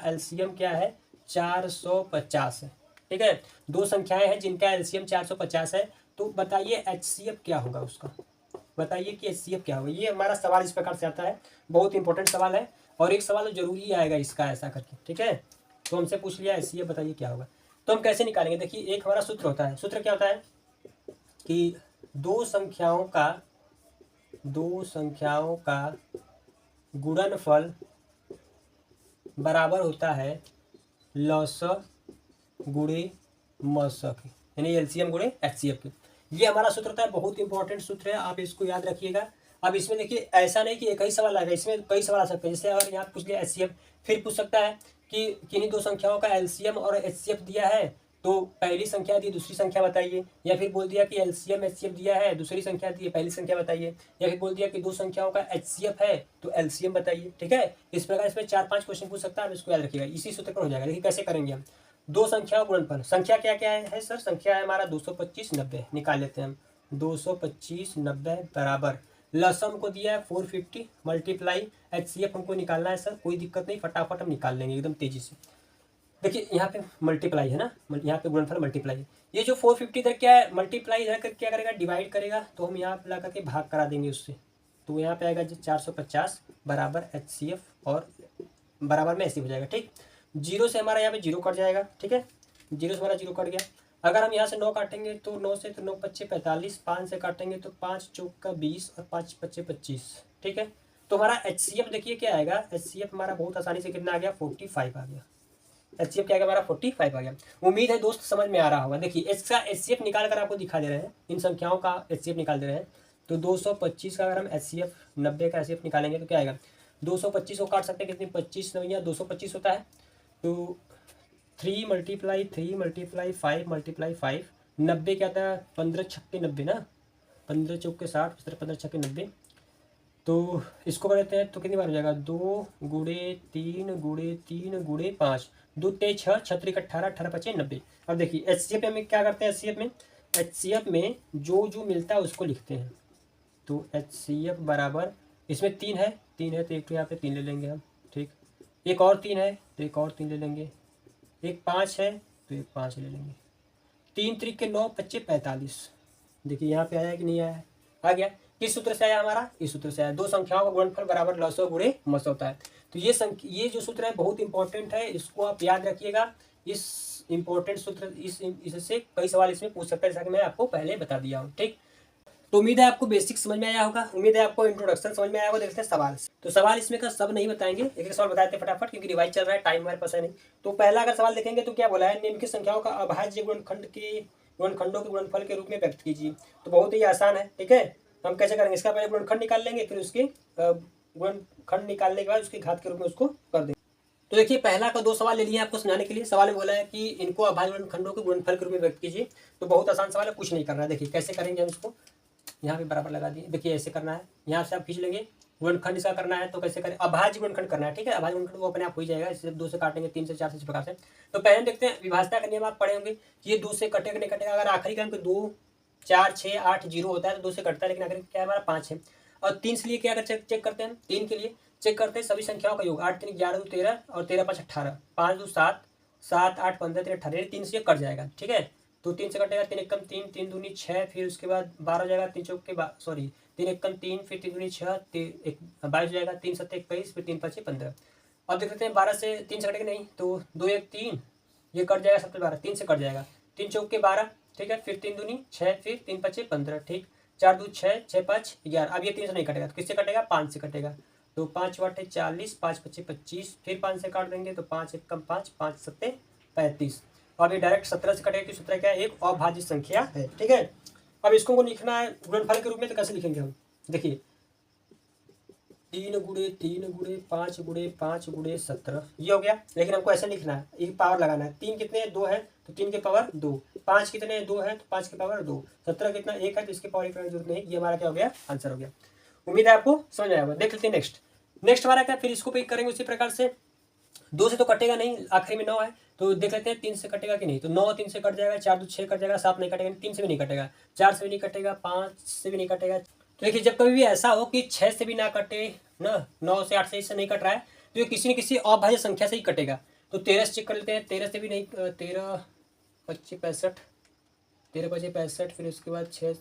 एलसीएम क्या है 450 है। ठीक है, दो संख्याएं हैं जिनका एलसीएम 450 है, तो बताइए एचसीएफ क्या होगा उसका, बताइए कि एचसीएफ क्या होगा। ये हमारा सवाल इस प्रकार से आता है, बहुत इंपॉर्टेंट सवाल है, और एक सवाल तो जरूरी आएगा इसका ऐसा करके। ठीक है, तो हमसे पूछ लिया एचसीएफ बताइए क्या होगा, तो हम कैसे निकालेंगे। देखिए एक हमारा सूत्र होता है, सूत्र क्या होता है कि दो संख्याओं का गुणनफल बराबर होता है लॉसक गुणे मॉसक, यानी एलसीएम गुणे एचसीएफ के। ये हमारा सूत्र होता है, बहुत इंपॉर्टेंट सूत्र है, आप इसको याद रखिएगा। अब इसमें देखिए ऐसा नहीं कि एक ही सवाल आएगा, इसमें कई सवाल आ सकते हैं। जैसे अगर यहाँ पूछ लिया एचसीएफ, फिर पूछ सकता है कि किन्हीं दो संख्याओं का एलसीएम और एचसीएफ दिया है, तो पहली संख्या दी दूसरी संख्या बताइए, या फिर बोल दिया कि एलसीएम एचसीएफ दिया है, दूसरी संख्या दी पहली संख्या बताइए, या फिर बोल दिया कि दो संख्याओं का एचसीएफ है तो एलसीएम बताइए। ठीक है, इस प्रकार इसमें 4-5 क्वेश्चन पूछ सकता है, आप इसको याद रखिएगा, इसी सूत्र पर हो जाएगा। देखिए कैसे करेंगे हम, दो संख्याओं गुणनफल, संख्या क्या क्या है सर, संख्या है हमारा 225 90, निकाल लेते हैं हम। 225 90 बराबर लसम को दिया है 450 मल्टीप्लाई एचसीएफ हमको निकालना है सर, कोई दिक्कत नहीं, फटाफट हम निकाल लेंगे एकदम तेजी से। देखिए यहाँ पे मल्टीप्लाई है ना, यहाँ पे गुणनफल मल्टीप्लाई है। ये जो 450 इधर क्या है मल्टीप्लाई इधर कर क्या करेगा डिवाइड करेगा, तो हम यहाँ पे ला करके भाग करा देंगे उससे, तो यहाँ पे आएगा जो 450 बराबर एचसीएफ और बराबर में ऐसे हो जाएगा। ठीक, जीरो से हमारा यहाँ पे जीरो कट जाएगा। ठीक है, जीरो से हमारा जीरो कट गया। अगर हम यहाँ से 9 काटेंगे तो 9 से तो 9 पच्चे 45, 5 से काटेंगे तो 5 चौक का 20 और 5 पच्चे 25। ठीक है, तो हमारा एचसीएफ देखिए क्या आएगा, एचसीएफ हमारा बहुत आसानी से कितना आ गया 45 आ गया। एचसीएफ क्या आ गया हमारा 45 आ गया। उम्मीद है दोस्त समझ में आ रहा होगा। देखिए इसका एचसीएफ निकाल कर आपको दिखा दे रहे हैं, इन संख्याओं का एचसीएफ निकाल दे रहे हैं। तो 225 का अगर हम एचसीएफ 90 का एचसीएफ निकालेंगे तो क्या आएगा, 225 को काट सकते हैं कितनी 25 9 225 होता है, तो 3 मल्टीप्लाई 3 मल्टीप्लाई 5 मल्टीप्लाई 5, 90 क्या आता है 15 छक्के 90 ना, 15 चौके 60, 15 छक्के 90, तो इसको कर देते हैं तो कितनी बार हो जाएगा 2 गुणे 3 गुणे 3 गुणे 5, 2 ते 6 छत्रिक 18, 18 पचे 90। अब देखिए एचसीएफ में क्या करते हैं, एचसीएफ में जो जो मिलता है उसको लिखते हैं। तो एचसीएफ बराबर इसमें 3 है तो एक तो यहाँ पे 3 ले लेंगे हम। ठीक, एक और 3 है तो एक और 3 ले लेंगे, एक 5 है तो एक 5 ले लेंगे, 3 त्रिक 9 पच्चे 45। देखिए यहाँ पे आया कि नहीं आया, आ गया। किस सूत्र से आया हमारा, इस सूत्र से आया, दो संख्याओं का गुणनफल बराबर लसो गुणे मस होता है। तो ये जो सूत्र है बहुत इंपॉर्टेंट है, इसको आप याद रखिएगा। इस इंपॉर्टेंट सूत्र इससे कई सवाल इसमें पूछ सकता है, जैसा कि मैं आपको पहले बता दिया हूँ। ठीक, तो उम्मीद है आपको बेसिक समझ में आया होगा, उम्मीद है आपको इंट्रोडक्शन समझ में आया होगा। देखते हैं सवाल, तो सवाल इसमें का सब नहीं बताएंगे, एक एक सवाल बताते फटाफट क्योंकि रिवाइज चल रहा है, टाइम हमारे पास है नहीं। तो पहला अगर सवाल देखेंगे तो क्या बोला है, निम्नलिखित संख्याओं का अभाज्य गुणनखंडों के गुणनफल के रूप में व्यक्त कीजिए। तो बहुत ही आसान है। ठीक है, हम कैसे करेंगे, इसका पहले गुणनखंड निकाल लेंगे, फिर उसके गुणनखंड निकालने के बाद उसके घात के रूप में उसको कर देंगे। तो देखिए पहला का दो सवाल ले लिया आपको समझाने के लिए। सवाल में बोला है कि इनको अभाज्य गुणनखंडों के गुणनफल के रूप में व्यक्त कीजिए। तो बहुत आसान सवाल है, कुछ नहीं करना है। देखिए कैसे करेंगे हम इसको, यहाँ पे बराबर लगा दिए। देखिए ऐसे करना है, यहाँ से आप खींच लेंगे, गुणनखंड इसका करना है तो कैसे करें, अभाज्य गुणनखंड करना है। ठीक है, अभाज्य गुणनखंड वो अपने आप हो ही जाएगा, इससे 2 से काटेंगे 3 से 4 से इस प्रकार से। तो पहले देखते हैं विभाजता का नियम आप पढ़े होंगे कि ये 2 से कटेगा नहीं कटेगा। अगर आखिरी का अंक 2 4 6 8 0 होता है तो 2 से कटता है, लेकिन आखिर क्या है हमारा 5 है। और 3 के लिए क्या चेक करते हैं, 3 के लिए चेक करते हैं सभी संख्याओं का योग, 8 3 11 2 13 और 13 5 18, 5 2 7 7 8 15 13 18, 3 से कट जाएगा। ठीक है, तो 3 से कटेगा 3 एकम 3 3 दूनी 6, फिर उसके बाद 12 हो जाएगा, 3 चौक के बाद 3 एकम 3, फिर 3 दूनी 6 22 हो जाएगा, 3 7 21, फिर 3 5 15। अब देख लेते हैं 12 से 3 से कटेगा नहीं, तो 2 1 3 ये कट जाएगा, 7 12 3 से कट जाएगा, 3 चौक के 12। ठीक है, फिर 3 दूनी 6, फिर 3 5 15। ठीक, 4 2 6 6 5 11। अब ये 3 से नहीं कटेगा तो किससे कटेगा, 5 से कटेगा। तो 5 8 40, 5 5 25, फिर 5 से काट देंगे तो 5 एकम 5, 5 7 35। अब ये डायरेक्ट 17 से कटेगा, 17 क्या है, एक अभाज्य संख्या है। ठीक है, अब इसको लिखना है गुणनफल के रूप में, तो कैसे लिखेंगे हम, देखिए 3 × 3 × 5 × 17 ये हो गया। लेकिन हमको ऐसे लिखना है, ये पावर लगाना है। 3 कितने हैं? 2 है तो 3 के पावर 2। 5 कितने हैं? 2 है तो 5 के पावर 2। 17 कितना? 1 है तो इसके पावर 1 करने की जरूरत नहीं। ये हमारा क्या हो गया? आंसर हो गया। उम्मीद है आपको समझ आया होगा। देख लेते हैं नेक्स्ट। नेक्स्ट हमारा क्या, फिर इसको भी करेंगे उसी प्रकार से। 2 से तो कटेगा नहीं, आखिरी में 9 है तो देख लेते हैं 3 से कटेगा कि नहीं। तो 9 3 से कट जाएगा, 4 2 6 कट जाएगा, 7 नहीं कटेगा, 3 से भी नहीं कटेगा, 4 से भी नहीं कटेगा, 5 से भी नहीं कटेगा। तो देखिए जब कभी भी ऐसा हो कि 6 से भी ना कटे ना, 9 से 8 से इससे नहीं कट रहा है, तो ये किसी न किसी अभाज्य संख्या से ही कटेगा। तो 13 से चेक कर लेते हैं। 13 से भी नहीं, 13 25 65, 13 25 65, फिर उसके बाद 6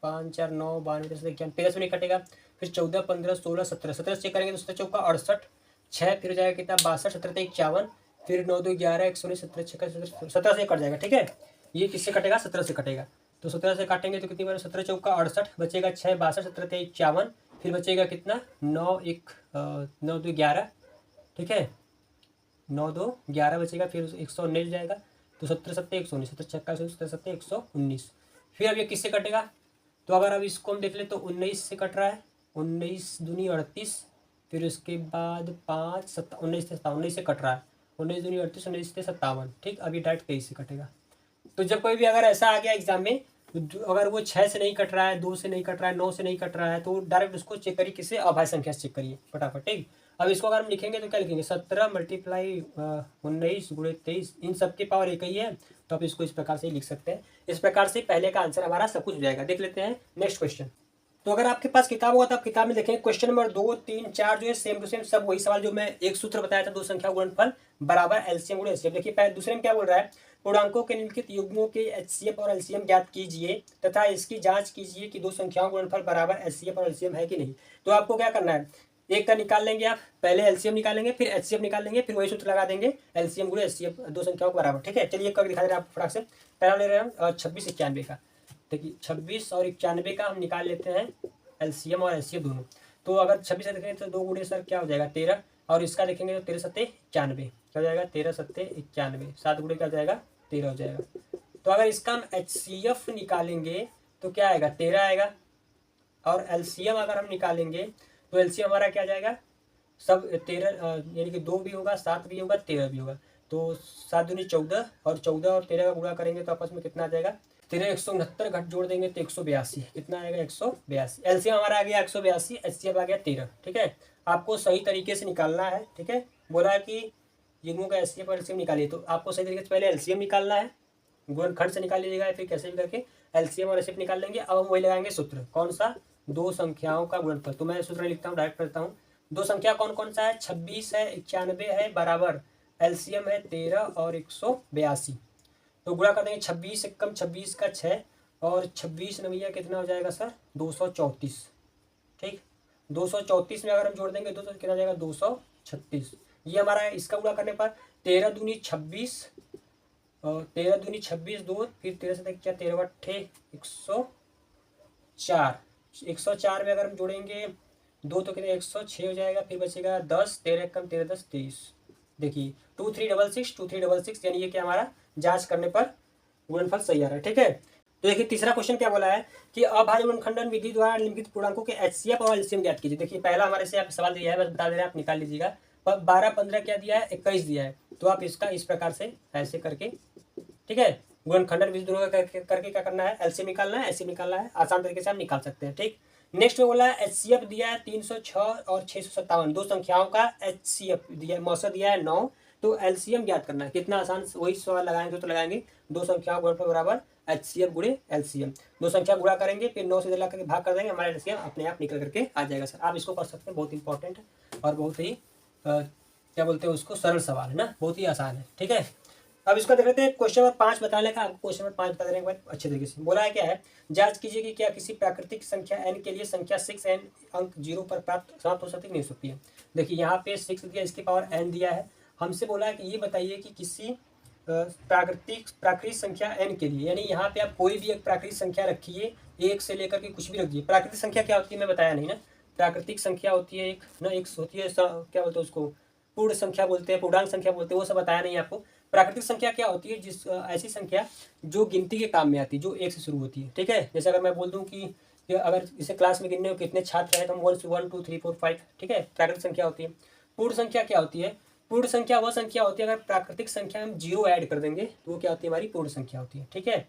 5 4 9 92 10 11, 13 से नहीं कटेगा। फिर 14 15 16 17, 17 से चेक करेंगे तो 17 चौका 68, 6 फिर हो जाएगा कितना 62, 17 51, फिर 9 2 11 119, 17 6 17 से कट जाएगा। ठीक है, ये किससे कटेगा? 17 से कटेगा। तो 17 से काटेंगे तो कितनी बार? 17 चौका 68, बचेगा 6 62, 17 51, फिर बचेगा कितना 9 1 9 2 11। ठीक है, 9 2 11 बचेगा, फिर 119 जाएगा तो 17 7 119, 17 छक्का 17 7 119। फिर अब ये किससे कटेगा? तो अगर अब इसको हम देख ले तो 19 से कट रहा है, 19 दूनी 38, फिर उसके बाद 5 7 19 से 19 से कट रहा है, 19 दूनी 38, 19 से 57। ठीक, अभी डायरेक्ट 23 से कटेगा। तो जब कोई भी अगर ऐसा आ गया एग्जाम में, अगर वो 6 से नहीं कट रहा है, 2 से नहीं कट रहा है, 9 से नहीं कट रहा है, तो डायरेक्ट उसको चेक करिए किससे? अभाज्य संख्या से चेक करिए फटाफट। ठीक, अब इसको अगर हम लिखेंगे तो क्या लिखेंगे? 17 मल्टीप्लाई 19 गुणे 23, इन सब की पावर एक ही है, तो आप इसको इस प्रकार से ही लिख सकते हैं। इस प्रकार से पहले का आंसर हमारा सब कुछ हो जाएगा। देख लेते हैं नेक्स्ट क्वेश्चन। तो अगर आपके पास किताब होगा तो आप किताब में देखेंगे क्वेश्चन नंबर 2 3 4 जो है सेम टू सेम सब वही सवाल जो मैं एक सूत्र बताया था, दो संख्या गुणनफल बराबर एलसीएम गुणे एचसीएफ। देखिए पहले दूसरे में क्या बोल रहा है? पूर्णांकों के निम्नलिखित युग्मों के एचसीएफ और एलसीएम ज्ञात कीजिए तथा इसकी जांच कीजिए कि दो संख्याओं गुणनफल बराबर एचसीएफ और एलसीएम है कि नहीं। तो आपको क्या करना है? एक का निकाल लेंगे आप, पहले एलसीएम निकालेंगे, फिर एचसीएफ निकाल लेंगे, फिर वही सूत्र लगा देंगे एलसीएम गुणे एचसीएफ, दो संख्याओं के बराबर। ठीक है, चलिए कब दिखा दे रहे हैं आपको फटाक से। पहला ले रहे हैं हम 26 91 का। देखिए 26 और 91 का हम निकाल लेते हैं एलसीएम और एचसीएफ दोनों। तो अगर 26 से देखेंगे तो 2 गुणे सर क्या हो जाएगा 13, और इसका देखेंगे तो 13 सत्ते 91, क्या हो जाएगा 13 सत्ते 91, 7 गुणे क्या हो जाएगा 13 हो जाएगा। तो अगर इसका हम एचसीएफ निकालेंगे तो क्या आएगा 13 आएगा, और एलसीएम अगर हम निकालेंगे तो एलसीएम हमारा क्या जाएगा? सब 13 यानी कि 2 भी होगा, 7 भी होगा, 13 भी होगा। तो 7 दूनी 14, और 14 और 13 का गुणा करेंगे तो आपस में कितना आ जाएगा? 13 169 घट जोड़ देंगे तो 182, कितना आएगा 182। एलसीएम हमारा आ गया 182, एचसीएफ आ गया 13। ठीक है, आपको सही तरीके से निकालना है। ठीक है, बोला है कि युग्मों का एचसीएफ और एलसीएम निकालिए, तो आपको सही तरीके से पहले एलसीएम निकालना है, गुणनखंड से निकाल लीजिएगा, फिर कैसे भी करके एलसीएम और एचसीएफ निकाल लेंगे। अब हम वही लगाएंगे सूत्र, कौन सा? दो संख्याओं का गुणनफल। तो मैं सूत्र लिखता हूँ, डायरेक्ट करता हूँ। दो संख्या कौन कौन सा है? 26 है, 91 है, बराबर एलसीएम है 13 और 182। तो गुणा कर देंगे 26 एक कम 26 का 6, और 26 नविया कितना हो जाएगा सर? 234। ठीक, 234 में अगर हम जोड़ देंगे तो कितना हो जाएगा? 236। ये हमारा है। इसका गुणा करने पर 13 दूनी 26, और 13 दूनी 26 2, फिर 13 से क्या 13 बट्ठे 104। 104 में अगर हम जोड़ेंगे 2 तो कितने 106 हो जाएगा, फिर बचेगा 10, 13 कम 13 10 23। देखिए 2366 2366, यानी ये क्या हमारा जांच करने पर गुणनफल सही आ रहा है। ठीक है, तो देखिए तीसरा क्वेश्चन क्या बोला है कि अभाज्य गुणनखंडन विधि द्वारा निम्नलिखित पूर्णांकों के एचसीएफ और एलसीएम ज्ञात कीजिए। देखिए पहला हमारे से आप सवाल दिया है, बस बता दे रहे हैं, आप निकाल लीजिएगा। 12 15 क्या दिया है? 21 दिया है। तो आप इसका इस प्रकार से ऐसे करके, ठीक है, गुणनखंडन विधि दोनों का करके क्या करना है? एलसीएम निकालना है, एचसीएफ निकालना है, आसान तरीके से आप निकाल सकते हैं। ठीक, नेक्स्ट में बोला है एचसीएफ दिया है 306 और 657, दो संख्याओं का एचसीएफ दिया है, मौसम दिया है 9, तो एलसीएम ज्ञात करना है। कितना आसान, वही सवाल लगाएंगे तो लगाएंगे दो संख्याओं का गुणनफल बराबर एचसीएफ गुणे एलसीएम। दो संख्या गुणा करेंगे, फिर 9 से जला करके भाग कर देंगे, हमारा एलसीएम अपने आप निकल करके आ जाएगा। सर आप इसको पढ़ सकते हैं, बहुत इंपॉर्टेंट है और बहुत ही क्या बोलते हैं उसको, सरल सवाल है ना, बहुत ही आसान है। ठीक है, अब इसको देख लेते हैं। क्वेश्चन नंबर 5 बताने का, आपको क्वेश्चन नंबर 5 बता देने के बाद अच्छे तरीके से बोला है क्या है? जांच कीजिए कि क्या किसी प्राकृतिक संख्या n के लिए संख्या 6n अंक 0 पर प्राप्त समाप्त हो सकती है नहीं हो सकती है। देखिए यहाँ पे 6 दिया, इसकी पावर n दिया है। हमसे बोला है कि ये बताइए कि किसी प्राकृतिक संख्या n के लिए, यानी यहाँ पे आप कोई भी एक प्राकृतिक संख्या रखिए, 1 से लेकर के कुछ भी रखिए। प्राकृतिक संख्या क्या होती है मैं बताया नहीं ना। प्राकृतिक संख्या होती है एक ना, एक होती है क्या बोलते हैं उसको, पूर्ण संख्या बोलते हैं, पूर्णांक संख्या बोलते हैं, वो सब बताया नहीं आपको। प्राकृतिक संख्या क्या होती है? जिस ऐसी संख्या जो गिनती के काम में आती है, जो 1 से शुरू होती है। ठीक है, जैसे अगर मैं बोल दूं कि कि अगर इसे क्लास में गिनने हो कितने छात्र हैं तो हम 1 2 3 4 5, ठीक है, प्राकृतिक संख्या होती है। पूर्ण संख्या क्या होती है? पूर्ण संख्या वह संख्या होती है अगर प्राकृतिक संख्या हम 0 ऐड कर देंगे तो वो क्या होती है? हमारी पूर्ण संख्या होती है, ठीक है।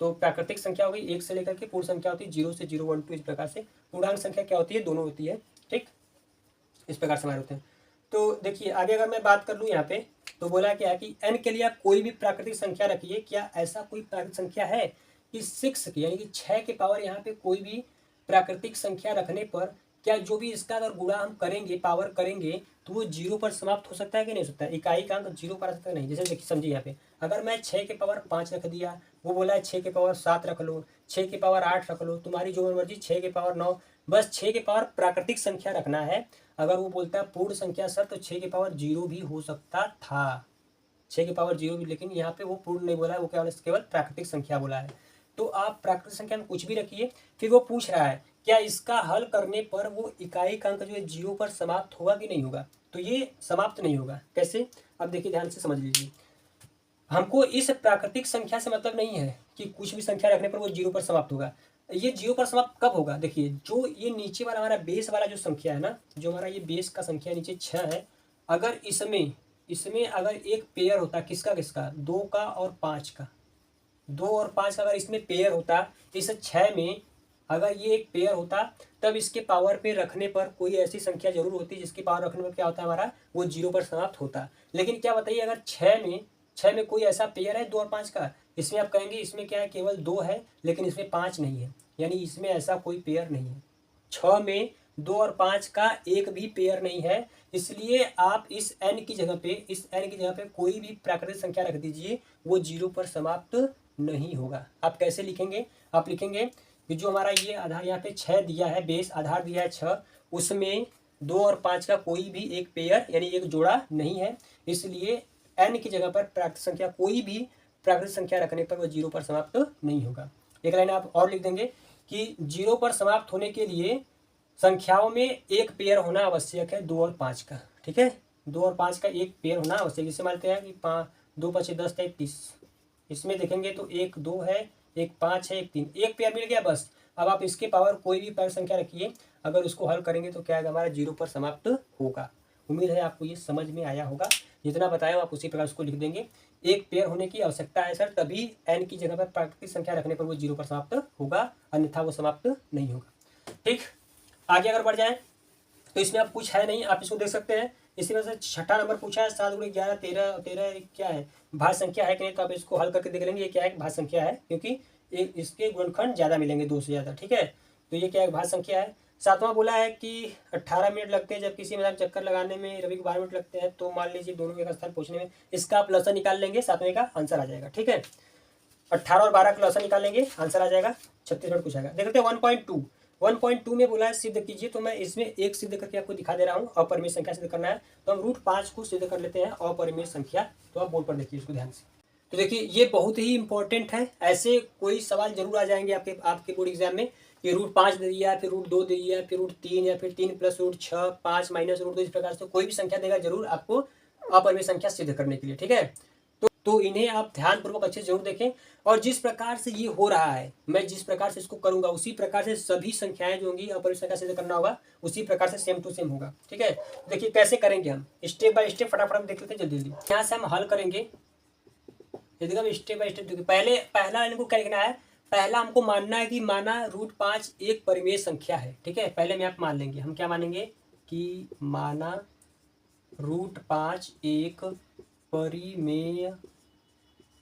तो प्राकृतिक संख्या हो गई 1 से लेकर के, पूर्ण संख्या होती है 0 से 0 1 2, इस प्रकार से। पूर्णांक संख्या क्या होती है? दोनों होती है, ठीक, इस प्रकार से हमारे होते हैं। तो देखिए आगे अगर मैं बात कर लूँ यहाँ पे, तो बोला क्या है कि n के लिए आप कोई भी प्राकृतिक संख्या रखिए। क्या ऐसा कोई प्राकृतिक संख्या है कि 6 की यानी कि 6 के पावर यहाँ पे कोई भी प्राकृतिक संख्या रखने पर क्या जो भी इसका अगर गुणा हम करेंगे, पावर करेंगे, तो वो 0 पर समाप्त हो सकता है कि नहीं हो सकता है? इकाई का अंक 0 पर आ सकता है नहीं? जैसे देखिए समझिए यहाँ पे, अगर मैं 6 के पावर 5 रख दिया, वो बोला है 6 के पावर 7 रख लो, 6 के पावर 8 रख लो, तुम्हारी जो मर्जी, 6 के पावर 9, बस 6 के पावर प्राकृतिक संख्या रखना है। अगर वो बोलता है पूर्ण संख्या सर, तो 6 के पावर 0 भी हो सकता था, 6 के पावर 0 भी, लेकिन यहाँ पे वो पूर्ण नहीं बोला है, वो केवल प्राकृतिक संख्या बोला है। तो आप प्राकृतिक संख्या में कुछ भी रखिए। फिर वो पूछ रहा है क्या इसका हल करने पर वो इकाई का अंक जो है 0 पर समाप्त होगा कि नहीं होगा? तो ये समाप्त नहीं होगा। कैसे? अब देखिए ध्यान से समझ लीजिए, हमको इस प्राकृतिक संख्या से मतलब नहीं है कि कुछ भी संख्या रखने पर वो 0 पर समाप्त होगा। ये 0 पर समाप्त कब होगा? देखिए जो ये नीचे वाला हमारा बेस वाला जो संख्या है ना, जो हमारा ये बेस का संख्या नीचे 6 है, अगर इसमें अगर एक पेयर होता, किसका किसका? 2 का और 5 का, 2 और 5 का अगर इसमें पेयर होता, इस 6 में अगर ये एक पेयर होता, तब इसके पावर पे रखने पर कोई ऐसी संख्या जरूर होती जिसकी पावर रखने पर क्या होता है हमारा? वो 0 पर समाप्त होता। लेकिन क्या बताइए, अगर 6 में कोई ऐसा पेयर है 2 और 5 का, इसमें आप कहेंगे इसमें क्या है, केवल 2 है लेकिन इसमें 5 नहीं है, यानी इसमें ऐसा कोई पेयर नहीं है। 6 में 2 और 5 का एक भी पेयर नहीं है, इसलिए आप इस n की जगह पे कोई भी प्राकृतिक संख्या रख दीजिए, वो 0 पर समाप्त नहीं होगा। आप कैसे लिखेंगे? आप लिखेंगे कि जो हमारा ये आधार यहाँ पे 6 दिया है, बेस आधार दिया है 6, उसमें 2 और 5 का कोई भी एक पेयर यानी एक जोड़ा नहीं है, इसलिए n की जगह पर प्राकृतिक संख्या कोई भी प्राकृतिक संख्या रखने पर वो 0 पर समाप्त नहीं होगा। एक लाइन आप और लिख देंगे कि 0 पर समाप्त होने के लिए संख्याओं में एक पेयर होना आवश्यक है 2 और 5 का, ठीक है, 2 और 5 का एक पेयर होना आवश्यक। जिससे मानते हैं कि 2 5 10 30, इसमें देखेंगे तो 1 2 है, 1 5 है, 1 3, एक पेयर मिल गया बस। अब आप इसके पावर कोई भी पावर संख्या रखिए, अगर उसको हल करेंगे तो क्या हमारा 0 पर समाप्त होगा। उम्मीद है आपको ये समझ में आया होगा। जितना बताया आप उसी प्रकार उसको लिख देंगे। एक पेयर होने की आवश्यकता है सर, तभी n की जगह पर प्राकृतिक संख्या रखने पर वो 0 पर समाप्त होगा, अन्यथा वो समाप्त नहीं होगा। ठीक, आगे अगर बढ़ जाए तो इसमें आप कुछ है नहीं, आप इसको देख सकते हैं। इसी वजह से छठा नंबर पूछा है 7 × 11 13 13 क्या है, भाज्य संख्या है कि नहीं? तो आप इसको हल करके देख लेंगे ये क्या है, भाज्य संख्या है, क्योंकि इसके गुणनखंड ज्यादा मिलेंगे 2 से ज्यादा, ठीक है। तो ये क्या है, भाज्य संख्या है। 7वां बोला है कि 18 मिनट लगते हैं जब किसी में चक्कर लगाने में रवि को 12 मिनट लगते हैं, तो मान लीजिए दोनों के स्थान पहुंचने में, इसका आप लसन निकाल लेंगे, 7वें का आंसर आ जाएगा, ठीक है। 18 और 12 का लसन निकाल लेंगे, आंसर आ जाएगा 36 मिनट पूछेगा। देख लेते हैं 1.2 में बोला है सिद्ध कीजिए, तो मैं इसमें एक सिद्ध करके आपको दिखा दे रहा हूँ। अपरिमेय संख्या सिद्ध करना है तो हम √5 को सिद्ध कर लेते हैं, अपरिमेय संख्या। तो आप बोर्ड पर देखिए इसको ध्यान से। तो देखिए ये बहुत ही इंपॉर्टेंट है, ऐसे कोई सवाल जरूर आ जाएंगे आपके बोर्ड एग्जाम में कि √5 दे दिया, फिर √2 दे दिया, फिर √3 या फिर 3 + √6 5 - √2, इस प्रकार से कोई भी संख्या देगा जरूर आपको अपरिमेय संख्या सिद्ध करने के लिए, ठीक है। तो इन्हें आप ध्यानपूर्वक अच्छे से जरूर देखें, और जिस प्रकार से ये हो रहा है, मैं जिस प्रकार से इसको करूंगा उसी प्रकार से सभी संख्याएं जो होंगी अपरिमेय संख्या सिद्ध करना होगा, उसी प्रकार से सेम टू सेम होगा, ठीक है। देखिए कैसे करेंगे हम, स्टेप बाय स्टेप फटाफट हम देख लेते हैं जल्दी जल्दी। यहाँ से हम हल करेंगे, यदि हम स्टेप बाय स्टेप देखिए। पहला इनको क्या लिखना है, पहला हमको मानना है कि माना √5 एक परिमेय संख्या है, ठीक है। पहले में आप मान लेंगे, हम क्या मानेंगे कि माना √5 एक परिमेय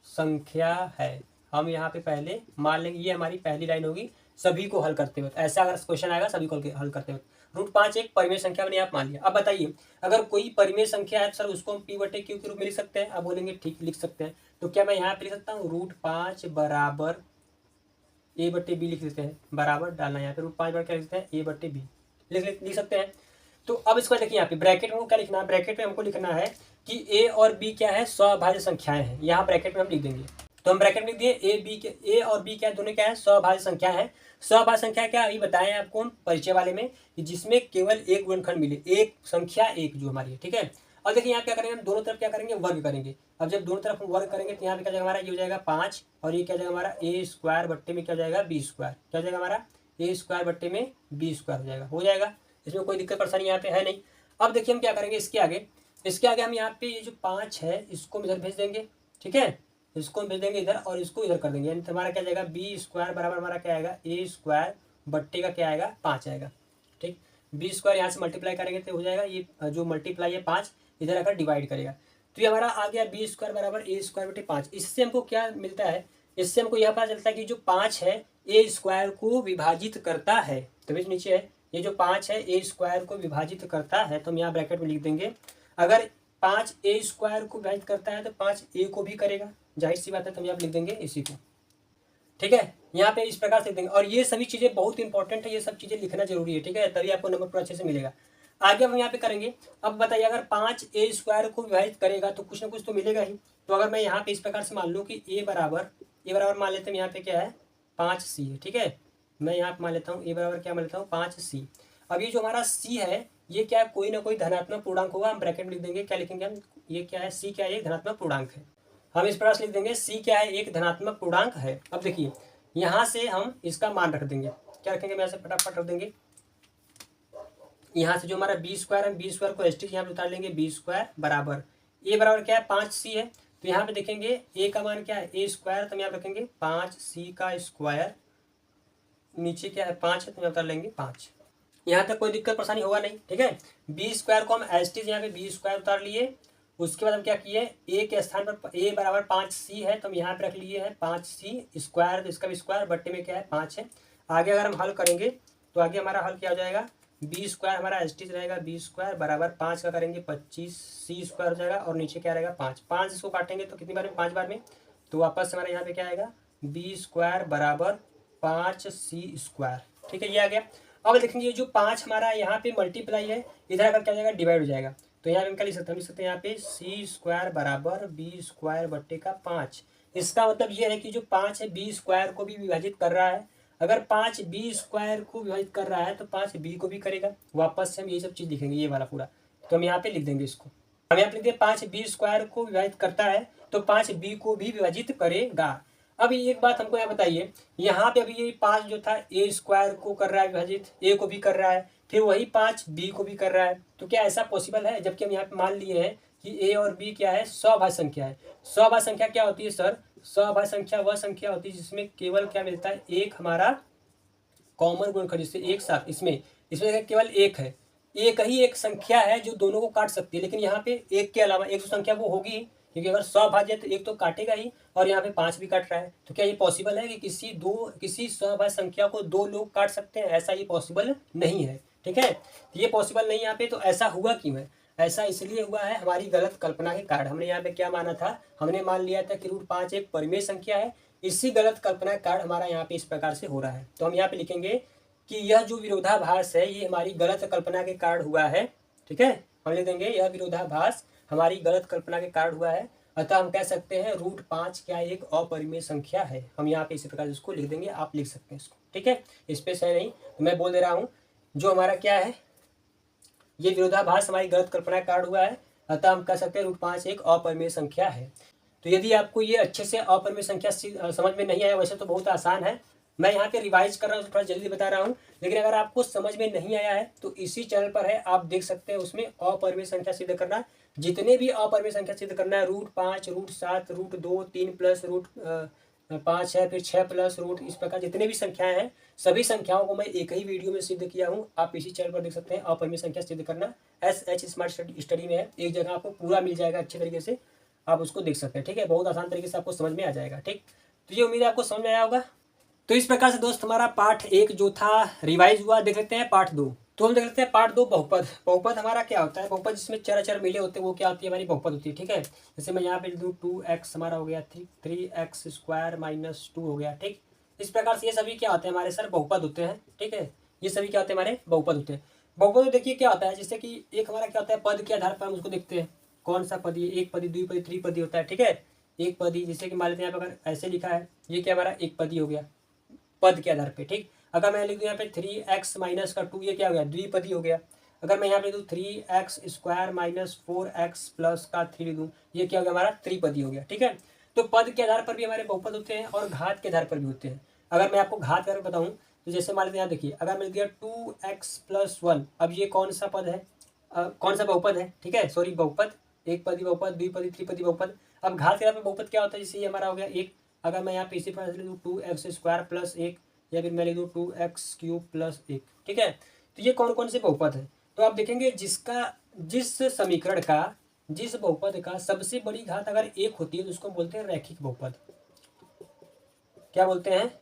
संख्या है। हम यहाँ पे पहले मान लेंगे, ये हमारी पहली लाइन होगी सभी को हल करते हुए। ऐसा अगर क्वेश्चन आएगा सभी को हल करते हुए, √5 एक परिमेय संख्या मैंने आप मान लिया। अब बताइए अगर कोई परिमेय संख्या है सर उसको हम p/q के रूप में लिख सकते हैं। आप बोलेंगे ठीक लिख सकते हैं, तो क्या मैं यहाँ पे लिख सकता हूँ √5 बराबर a/b लिख लेते हैं, बराबर डालना है यहाँ पे √5 बराबर क्या लिख सकते हैं a/b लिख सकते हैं। तो अब इसको देखिए यहाँ पे ब्रैकेट में क्या लिखना है, ब्रैकेट में हमको लिखना है कि a और b क्या है, स्वभाज्य संख्याएं हैं। यहाँ ब्रैकेट में हम लिख देंगे, तो हम ब्रैकेट में लिख दिए a और b क्या है, दोनों क्या है, स्वभाज्य संख्या है। स्वभाज्य संख्या क्या अभी बताएं आपको परिचय वाले में, जिसमें केवल एक गुणनखंड मिले, एक संख्या एक जो हमारी है, ठीक है। और देखिए यहाँ क्या करेंगे, हम दोनों तरफ क्या करेंगे, वर्ग करेंगे। अब जब दोनों तरफ वर्ग करेंगे तो यहाँ पे क्या जाएगा हमारा, ये हो जाएगा 5, और ये क्या जाएगा हमारा a² बट्टे में क्या जाएगा b², क्या जाएगा हमारा ए स्क्वायर बट्टे में बी स्क्वायर हो जाएगा। इसमें कोई दिक्कत परेशानी यहाँ पे है नहीं। अब देखिए हम क्या करेंगे इसके आगे हम यहाँ पे ये जो 5 है इसको हम इधर भेज देंगे, ठीक है, इसको हम भेज देंगे इधर और इसको इधर कर देंगे, यानी हमारा क्या जाएगा बी स्क्वायर बराबर हमारा क्या आएगा ए स्क्वायर बट्टे का क्या आएगा 5 आएगा, ठीक। बी स्क्वायर यहाँ से मल्टीप्लाई करेंगे तो हो जाएगा ये जो मल्टीप्लाई है 5 इधर आकर डिवाइड करेगा, तो ये हमारा आ गया बी स्क्वायर बराबर ए स्क्वायर बटे 5। इससे हमको क्या मिलता है, इससे हमको यह पता चलता है कि जो 5 है ए स्क्वायर को विभाजित करता है, तो बीच नीचे है ये जो 5 है ए स्क्वायर को विभाजित करता है, तो हम यहाँ ब्रैकेट में लिख देंगे अगर 5 ए स्क्वायर को विभाजित करता है तो 5 ए को भी करेगा, जाहिर सी बात है, तो हम यहाँ लिख देंगे इसी को, ठीक है। यहाँ पे इस प्रकार से लिख देंगे और ये सभी चीज़ें बहुत इंपॉर्टेंट है, ये सब चीज़ें लिखना जरूरी है, ठीक है, तभी आपको नंबर पूरा अच्छे से मिलेगा। आगे हम यहाँ पे करेंगे। अब बताइए अगर 5 ए स्क्वायर को विभाजित करेगा तो कुछ ना कुछ तो मिलेगा ही, तो अगर मैं यहाँ पे इस प्रकार से मान लूँ कि ए बराबर मान लेते हैं यहाँ पे क्या है 5c है, ठीक है, मैं यहाँ पे मान लेता हूँ ए बराबर क्या मान लेता हूँ 5c। अब ये जो हमारा c है ये क्या है कोई ना कोई धनात्मक पूर्णांक होगा, हम ब्रैकेट में लिख देंगे, क्या लिखेंगे हम, ये क्या है c क्या है एक धनात्मक पूर्णांक है, हम इस प्रकार से लिख देंगे c क्या है एक धनात्मक पूर्णांक है। अब देखिए यहाँ से हम इसका मान रख देंगे, क्या रखेंगे, मैं ऐसे फटाफट रख देंगे, यहाँ से जो हमारा बी स्क्वायर है बी स्क्वायर को एस टी यहाँ पे उतार लेंगे, बी स्क्वायर बराबर ए बराबर क्या है 5c है, तो यहाँ पे देखेंगे ए का मान क्या है ए स्क्वायर, तो हम यहाँ रखेंगे 5c का स्क्वायर, नीचे क्या है 5 है तो यहाँ उतार लेंगे 5, यहाँ तक कोई दिक्कत परेशानी होगा नहीं, ठीक है। बी स्क्वायर को हम एस टी यहाँ पे बी स्क्वायर उतार लिए, उसके बाद हम क्या किए ए के स्थान पर ए बराबर 5c है तो हम यहाँ पे रख लिए हैं 5c स्क्वायर, तो इसका भी स्क्वायर बट्टे में क्या है 5 है। आगे अगर हम हल करेंगे तो आगे हमारा हल क्या हो जाएगा, बी स्क्वायर हमारा एस टी रहेगा बी स्क्वायर बराबर 5 का करेंगे 25c स्क्वायर हो जाएगा और नीचे क्या रहेगा 5 इसको काटेंगे तो कितनी बार में 5 बार में, तो वापस हमारे यहाँ पे क्या आएगा बी स्क्वायर बराबर 5c स्क्वायर, ठीक है, ये आ गया। अब देखेंगे ये जो 5 हमारा यहाँ पे मल्टीप्लाई है इधर अगर क्या हो जाएगा डिवाइड हो जाएगा, तो यहाँ पे हम क्या लिख सकते हैं, यहाँ पे सी स्क्वायर बराबर बी स्क्वायर बट्टे का 5। इसका मतलब ये है कि जो 5 है बी स्क्वायर को भी विभाजित कर रहा है, अगर 5 बी स्क्वायर को विभाजित कर रहा है तो 5 बी को भी करेगा। वापस से हम ये सब चीज़ लिखेंगे ये वाला पूरा, तो हम यहाँ पे लिख देंगे इसको, हम यहाँ पे लिख देंगे 5 बी स्क्वायर को विभाजित करता है तो 5 बी को भी विभाजित करेगा। अब एक बात हमको यहाँ बताइए, यहाँ पे अभी ये 5 जो था ए स्क्वायर को कर रहा है विभाजित, ए को भी कर रहा है, फिर वही 5 बी को भी कर रहा है, तो क्या ऐसा पॉसिबल है, जबकि हम यहाँ पे मान लिए हैं कि ए और बी क्या है सौभाज्य संख्या है। सौभाज्य संख्या क्या होती है सर, सौभाज्य संख्या वह संख्या होती है जिसमें केवल क्या मिलता है एक हमारा कॉमन गुणनखंड, जिससे एक साथ इसमें केवल एक है, एक ही एक संख्या है जो दोनों को काट सकती है, लेकिन यहाँ पे एक के अलावा एक तो संख्या वो होगी, क्योंकि अगर 100 भाज्य तो एक तो काटेगा ही और यहाँ पे 5 भी काट रहा है, तो क्या ये पॉसिबल है कि किसी 100 भाज्य संख्या को 2 लोग काट सकते हैं, ऐसा ये पॉसिबल नहीं है, ठीक है, तो ये पॉसिबल नहीं यहाँ पे। तो ऐसा हुआ क्यों है, ऐसा इसलिए हुआ है हमारी गलत कल्पना के कारण। हमने यहाँ पे क्या माना था, हमने मान लिया था कि √5 एक परिमेय संख्या है, इसी गलत कल्पना के कारण हमारा यहाँ पे इस प्रकार से हो रहा है। तो हम यहाँ पे लिखेंगे कि यह जो विरोधाभास है ये हमारी गलत कल्पना के कारण हुआ है, ठीक है, हम लिख देंगे यह विरोधाभास हमारी गलत कल्पना के कारण हुआ है, अतः हम कह सकते हैं √5 क्या एक अपरिमेय संख्या है। हम यहाँ पे इसी प्रकार इसको लिख देंगे, आप लिख सकते हैं इसको, ठीक है, स्पेस है नहीं, तो मैं बोल दे रहा हूँ जो हमारा क्या है ये विरोधाभास हमारी गलत कल्पना के कारण हुआ है, अतः हम कह सकते हैं √5 एक अपरिमेय संख्या है। तो यदि आपको ये अच्छे से अपरिमेय संख्या समझ में नहीं आया, वैसे तो बहुत आसान है, मैं यहाँ पे रिवाइज कर रहा हूँ, थोड़ा जल्दी बता रहा हूँ, लेकिन अगर आपको समझ में नहीं आया है तो इसी चैनल पर है, आप देख सकते हैं, उसमें अपरिमेय संख्या सिद्ध करना, जितने भी अपरिमेय संख्या सिद्ध करना है √5 √7 √2 3 प्लस √5 है, फिर 6 प्लस रूट, इस प्रकार जितने भी संख्याएं हैं सभी संख्याओं को मैं एक ही वीडियो में सिद्ध किया हूँ, आप इसी चैनल पर देख सकते हैं। अपरिमेय संख्या सिद्ध करना SH स्मार्ट स्टडी में है, एक जगह आपको पूरा मिल जाएगा, अच्छे तरीके से आप उसको देख सकते हैं, ठीक है, बहुत आसान तरीके से आपको समझ में आ जाएगा, ठीक। तो ये उम्मीद है आपको समझ में आया होगा। तो इस प्रकार से दोस्त हमारा पार्ट 1 जो था रिवाइज हुआ। देख लेते हैं पार्ट 2, तो हम देख लेते हैं पार्ट 2 बहुपद। बहुपद हमारा क्या होता है, बहुपद जिसमें चर अचर मिले होते हैं वो क्या होती है, हमारी बहुपद होती है, ठीक है। जैसे मैं यहाँ पे लिख दूँ 2x हमारा हो गया 3x स्क्वायर माइनस 2 हो गया, ठीक। इस प्रकार से ये सभी क्या होते हैं हमारे सर बहुपद होते हैं, ठीक है, ये सभी क्या होते हैं हमारे बहुपद होते हैं। बहुपद देखिए क्या होता है, जैसे कि एक हमारा क्या होता है पद के आधार पर हम उसको देखते हैं, कौन सा पदी, एक पदी द्विपदी त्रिपदी होता है, ठीक है। एक पदी जैसे कि मान लेते हैं यहाँ पर अगर ऐसे लिखा है, ये क्या हमारा एक पदी हो गया पद के आधार पे, ठीक। अगर मैं लिख दूँ यहाँ पे 3x माइनस का 2, ये क्या हो गया द्विपदी हो गया। अगर मैं यहाँ पे दूँ 3x square minus 4x plus का 3 दूँ, ये क्या हो गया हमारा त्रिपदी हो गया, ठीक है। तो पद के आधार पर भी हमारे बहुपद होते हैं और घात के आधार पर भी होते हैं। अगर मैं आपको घात के आधार पर बताऊँ तो जैसे मान लेते हैं यहाँ देखिए, अगर मिल गया 2x+1, अब ये कौन सा पद है, कौन सा बहुपद है, ठीक है, सॉरी बहुपद, एक पदी बहुपद, द्विपदी, त्रिपदी बहुपद। अब घात के आधार पर बहुपद क्या होता है, जैसे ये हमारा हो गया एक, अगर मैं यहाँ पे इसी पर लिख दूँ 2x² + 1, या फिर मैं लिख दूँ 2x³ + 1, ठीक है। तो ये कौन कौन से बहुपद है, तो आप देखेंगे जिस समीकरण का, जिस बहुपद का सबसे बड़ी घात अगर एक होती है तो उसको बोलते हैं रैखिक बहुपद। क्या बोलते हैं,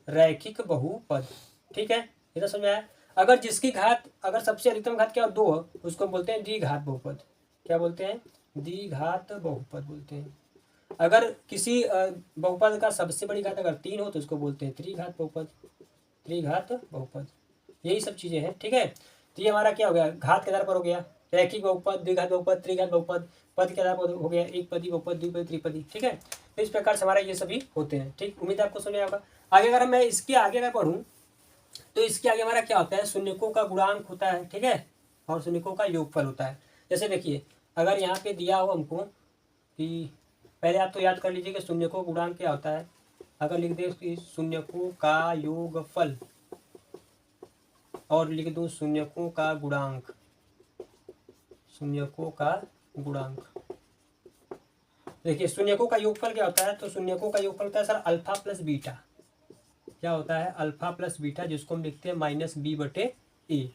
रैखिक बहुपद, ठीक है, ये तो समझ में आया। अगर जिसकी घात, अगर सबसे अधिकतम घात क्या दो हो, उसको बोलते हैं द्विघात बहुपद। क्या बोलते हैं, द्विघात बहुपद बोलते हैं। अगर किसी बहुपद का सबसे बड़ी घात अगर 3 हो तो उसको बोलते हैं त्रिघात बहुपद, त्रिघात बहुपद। यही सब चीजें हैं, ठीक है। तो ये हमारा क्या हो गया, घात के आधार पर हो गया रैखिक बहुपद, द्विघात बहुपद, त्रिघात बहुपद, पद के आधार पर हो गया एक पदी बहुपद, द्विपदी, त्रिपदी, ठीक है। तो इस प्रकार से हमारा ये सभी होते हैं, ठीक। उम्मीद है आपको समझ में आएगा। आगे अगर मैं इसके आगे अगर पढ़ूँ तो इसके आगे हमारा क्या होता है, शून्यकों का गुणांक होता है, ठीक है, और शून्यकों का योगफल होता है। जैसे देखिए, अगर यहाँ पे दिया हो हमको कि, पहले आप तो याद कर लीजिए कि शून्यकों का गुणांक क्या होता है। अगर लिख दे कि शून्यकों का योगफल और लिख दूं शून्यकों का गुणांक, शून्यकों का गुणांक। देखिए शून्यकों का योगफल क्या होता है, तो शून्यकों का योगफल होता है सर अल्फा प्लस बीटा। क्या होता है, अल्फा प्लस बीटा, जिसको हम लिखते हैं -b/a।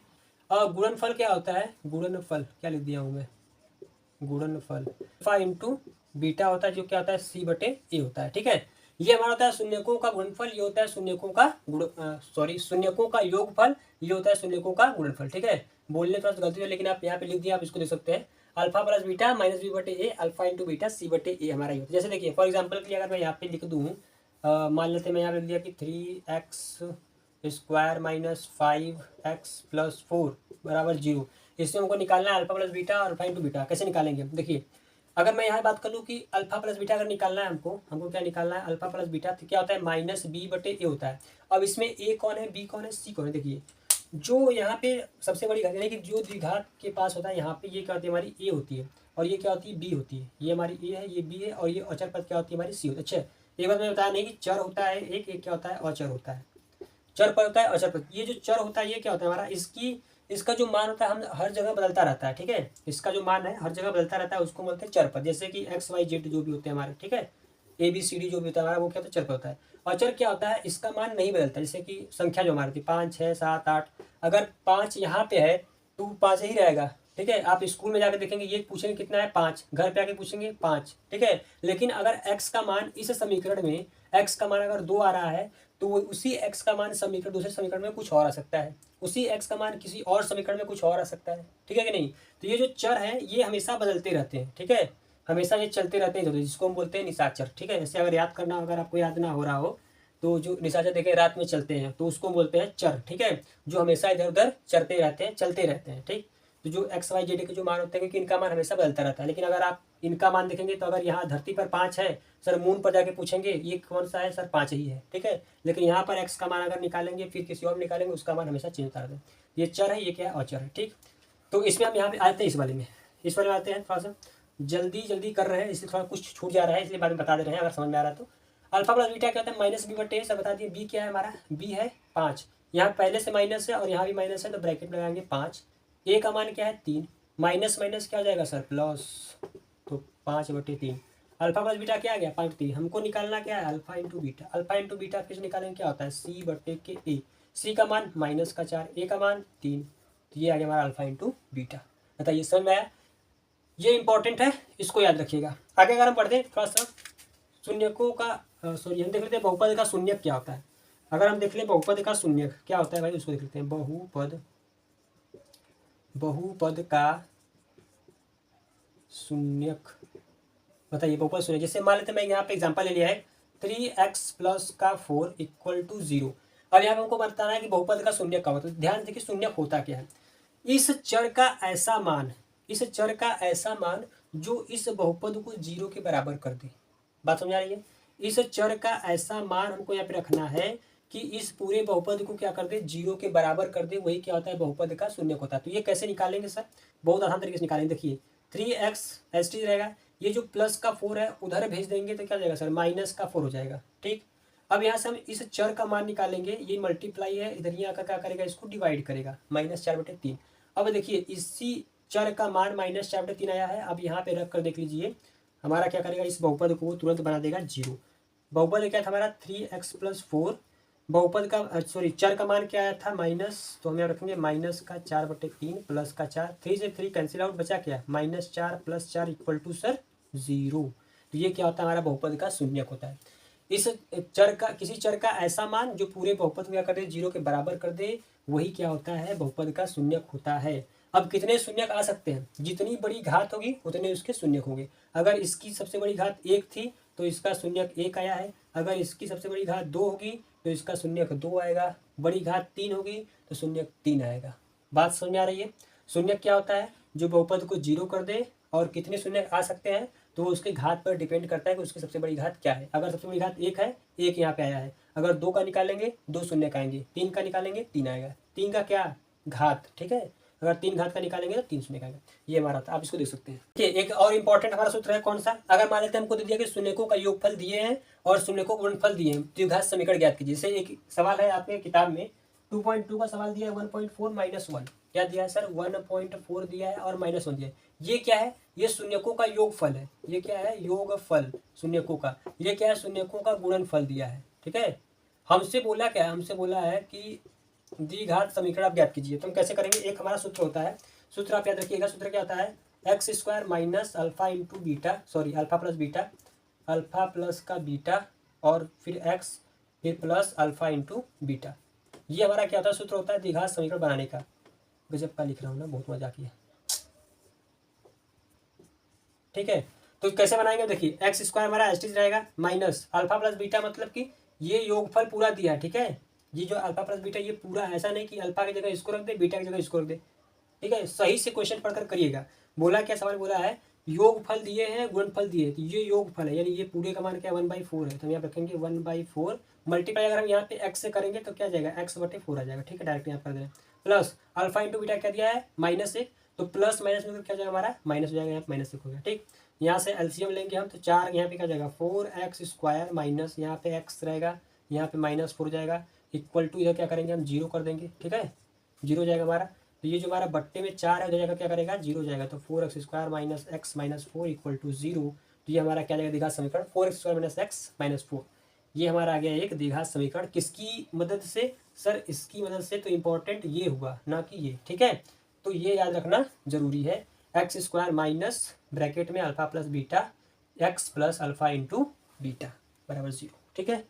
और गुणनफल क्या होता है, गुणनफल क्या लिख दिया हूँ मैं, गुणनफल अल्फा इंटू बीटा होता है, जो क्या होता है c/a होता है, ठीक है। ये हमारा होता है शून्यकों का गुणनफल, ये होता है शून्यकों का शून्यकों का योगफल, ये होता है शून्यकों का गुणनफल, ठीक है। बोलने थोड़ा सा गलती है, लेकिन आप यहाँ पे लिख दिया, आप इसको देख सकते हैं alpha plus beta -b/a, alpha into beta c/a हमारा ये होता है। जैसे देखिए फॉर एग्जाम्पल के लिए अगर मैं यहाँ पे लिख दूँ, मान लेते हैं मैं यहाँ पे लिख दिया कि 3x² - 5x + 4 = 0। इसमें हमको निकालना है अल्फा प्लस बीटा और अल्फा इंटू बीटा। कैसे निकालेंगे, देखिए अगर मैं यहाँ बात कर लूँ कि अल्फा प्लस बीटा अगर निकालना है हमको क्या निकालना है, अल्फा प्लस बीटा, तो क्या होता है -b/a होता है। अब इसमें a कौन है, b कौन है, c कौन है। देखिए जो यहाँ पे सबसे बड़ी घात, यानी कि जो द्विघात के पास होता है, यहाँ पे ये क्या होती है, हमारी a होती है, और ये क्या होती है, b होती है। ये हमारी a है, ये b है, और ये अचर पद क्या होती है, हमारी c होती है। अच्छा एक बात मैंने बताया नहीं कि चर होता है एक क्या होता है, अचर होता है। चर पद होता है, अचर पद। ये जो चर होता है ये क्या होता है हमारा, इसका जो मान होता है हम हर जगह बदलता रहता है, ठीक है। इसका जो मान है हर जगह बदलता रहता है, उसको बोलते हैं चर पद। जैसे कि XYZ जो भी होते हैं हमारे, ठीक है, ABCD जो भी होता है हमारा, वो क्या होता है, चर पद होता है। अचर क्या होता है, इसका मान नहीं बदलता। जैसे कि संख्या जो हमारी थी 5 6 7 8, अगर 5 यहाँ पे है तो 5 ही रहेगा, ठीक है। आप स्कूल में जाकर देखेंगे, ये पूछेंगे कितना है 5, घर पे आके पूछेंगे 5, ठीक है। लेकिन अगर x का मान इस समीकरण में, x का मान अगर 2 आ रहा है, तो उसी x का मान समीकरण, दूसरे समीकरण में कुछ और आ सकता है, उसी x का मान किसी और समीकरण में कुछ और आ सकता है, ठीक है कि नहीं। तो ये जो चर हैं ये हमेशा बदलते रहते हैं, ठीक है, हमेशा ये चलते रहते हैं, जिसको हम बोलते हैं निशाचर, ठीक है। जैसे अगर याद करना, अगर आपको याद ना हो रहा हो, तो जो निशाचर देखे रात में चलते हैं, तो उसको बोलते हैं चर, ठीक है, जो हमेशा इधर उधर चलते रहते हैं, चलते रहते हैं, ठीक। तो जो XYZ के जो मान होते हैं, क्योंकि इनका मान हमेशा बदलता रहता है। लेकिन अगर आप इनका मान देखेंगे, तो अगर यहाँ धरती पर 5 है, सर मून पर जाके पूछेंगे ये कौन सा है, सर 5 ही है, ठीक है। लेकिन यहाँ पर x का मान अगर निकालेंगे, फिर किसी और निकालेंगे, उसका मान हमेशा चेंज होता रहता है। ये चर है, ये क्या है, अचर है, ठीक। तो इसमें हम यहाँ पे आते हैं, इस वाले में आते हैं। थोड़ा सा जल्दी कर रहे हैं, इसलिए थोड़ा कुछ छूट जा रहा है, इसलिए बाद में बता दे रहे हैं, अगर समझ में आ रहा है तो। अल्फा प्लस बीटा क्या होता है, -b/a, सब बता दिए। b क्या है हमारा, b है 5, यहाँ पहले से माइनस है और यहाँ भी माइनस है, तो ब्रैकेट लगाएंगे 5। a का मान क्या है 3, माइनस माइनस क्या हो जाएगा सर, प्लस, तो 5/3। अल्फा प्लस बीटा क्या आ गया 5/3। हमको निकालना क्या है, alpha into beta. Alpha into beta फिर निकालेंगे क्या होता है, c/a। c का मान -4, a का मान 3, तो ये आ गया हमारा अल्फा इंटू बीटा। बताइए समझ में आया, ये इंपॉर्टेंट है, इसको याद रखिएगा। आगे अगर हम पढ़ते हैं थोड़ा सा शून्यकों का, सॉरी, हम देख लेते हैं बहुपद का शून्यक क्या होता है। अगर हम देख लें बहुपद का शून्यक क्या होता है भाई, उसको देख लेते हैं। बहुपद का शून्यक, बताइए बहुपद शून्यक। जैसे मान लेते हैं, मैं यहाँ पे एग्जांपल ले लिया है 3x + 4 = 0। अब यहाँ पे हमको बताना है कि बहुपद का शून्यक क्या होता है। ध्यान देखिए शून्यक होता क्या है, इस चर का ऐसा मान जो इस बहुपद को 0 के बराबर कर दे। बात समझ आ रही है, इस चर का ऐसा मान हमको यहाँ पे रखना है कि इस पूरे बहुपद को क्या कर दे, 0 के बराबर कर दे, वही क्या होता है, बहुपद का शून्यक होता है। तो ये कैसे निकालेंगे सर, बहुत आसान तरीके से निकालेंगे। देखिए 3x ऐसे रहेगा, ये जो प्लस का 4 है उधर भेज देंगे तो क्या हो जाएगा सर, -4 हो जाएगा, ठीक। अब यहाँ से हम इस चर का मान निकालेंगे, ये मल्टीप्लाई है, इधर यहाँ का क्या करेगा, इसको डिवाइड करेगा, -4/3। अब देखिए इसी चर का मान -4/3 आया है। अब यहाँ पे रख कर देख लीजिए हमारा क्या करेगा, इस बहुपद को तुरंत बना देगा 0। बहुपद क्या था हमारा 3x+4, बहुपद का सॉरी चर का मान क्या आया था माइनस, तो हम यहाँ रखेंगे -4/3 प्लस का 4, 3 से 3 कैंसिल आउट, बचा क्या -4 + 4 = सर 0। तो ये क्या होता है, हमारा बहुपद का शून्यक होता है। इस चर का, किसी चर का ऐसा मान जो पूरे बहुपद को क्या कर दे, 0 के बराबर कर दे, वही क्या होता है, बहुपद का शून्यक होता है। अब कितने शून्यक आ सकते हैं, जितनी बड़ी घात होगी उतने उसके शून्यक होंगे। अगर इसकी सबसे बड़ी घात 1 थी तो इसका शून्यक 1 आया है। अगर इसकी सबसे बड़ी घात 2 होगी तो इसका शून्यक 2 आएगा। बड़ी घात 3 होगी तो शून्यक 3 आएगा। बात समझ में आ रही है। शून्यक क्या होता है, जो बहुपद को 0 कर दे, और कितने शून्यक आ सकते हैं तो वो उसके घात पर डिपेंड करता है कि उसकी सबसे बड़ी घात क्या है। अगर सबसे बड़ी घात 1 है, 1 यहाँ पे आया है। अगर 2 का निकालेंगे 2 शून्यक आएंगे, 3 का निकालेंगे 3 आएगा, 3 का क्या घात, ठीक है। अगर 3 घात का निकालेंगे तो 3 शून्यक आएगा। ये हमारा था, आप इसको देख सकते हैं। ठीक है, एक और इंपॉर्टेंट हमारा सूत्र है कौन सा, अगर मान लेते हैं हमको दे दिया कि शून्यकों का योगफल दिए हैं और शून्यकों का गुणनफल दिए हैं, द्विघात समीकरण ज्ञात कीजिए। जैसे एक सवाल है आपके किताब में 2.2 का सवाल दिया है, 1.4 - 1 क्या दिया है सर, 1.4 दिया है और -1 दिया है। ये क्या है, ये शून्यकों का योगफल है। ये क्या है, योगफल शून्यकों का। ये क्या है, शून्यकों का गुणनफल दिया है, ठीक है। हमसे बोला क्या है, हमसे बोला है कि द्विघात समीकरण आप ज्ञात कीजिए। तो हम कैसे करेंगे, एक हमारा सूत्र होता है, सूत्र आप याद रखिएगा। सूत्र क्या होता है, x² - alpha into beta, sorry alpha plus beta, alpha plus का बीटा और फिर x फिर प्लस अल्फा इंटू बीटा। ये हमारा क्या होता है, सूत्र होता है द्विघात समीकरण बनाने का। गजब का लिख रहा हूँ ना, बहुत मजा किया। ठीक है, तो कैसे बनाएंगे, देखिए x² हमारा एस्टिज रहेगा माइनस अल्फा प्लस बीटा, मतलब कि ये योगफल पूरा दिया है, ठीक है। ये जो अल्फा प्लस बीटा ये पूरा, ऐसा नहीं कि अल्फा की जगह इसको रख दे, बीटा की जगह इसको रख दे, ठीक है। सही से क्वेश्चन पढ़कर करिएगा। बोला क्या, सवाल बोला है योगफल दिए हैं गुणनफल दिए हैं, तो ये योगफल है, यानी ये पूरे का मान क्या 1/4 है। तो हम यहाँ रखेंगे 1/4 मल्टीप्लाई, अगर हम यहाँ पे x से करेंगे तो क्या जाएगा, x/4 आ जाएगा, ठीक है। डायरेक्ट यहाँ कर दें, प्लस अल्फा इंटू बीटा क्या दिया है -1, तो प्लस माइनस में क्या जाएगा हमारा माइनस हो जाएगा, यहाँ -1 हो गया, ठीक। यहाँ से एलसीएम लेंगे हम तो 4, यहाँ पे क्या जाएगा 4x² माइनस यहाँ पे x रहेगा, यहाँ पे -4 जाएगा, इक्वल टू इधर क्या करेंगे हम 0 कर देंगे, ठीक है। 0 जाएगा हमारा, तो ये जो हमारा बट्टे में 4 है उधर जाएगा क्या करेगा 0 जाएगा, तो 4x² - x - 4 = 0। तो ये हमारा क्या जाएगा, द्विघात समीकरण 4x² - x - 4। ये हमारा आ गया एक द्विघात समीकरण। किसकी मदद से सर, इसकी मदद से। तो इम्पोर्टेंट ये हुआ ना कि ये, ठीक है। तो ये याद रखना जरूरी है, x² माइनस ब्रैकेट में alpha plus beta x plus alpha into beta बराबर 0, ठीक है।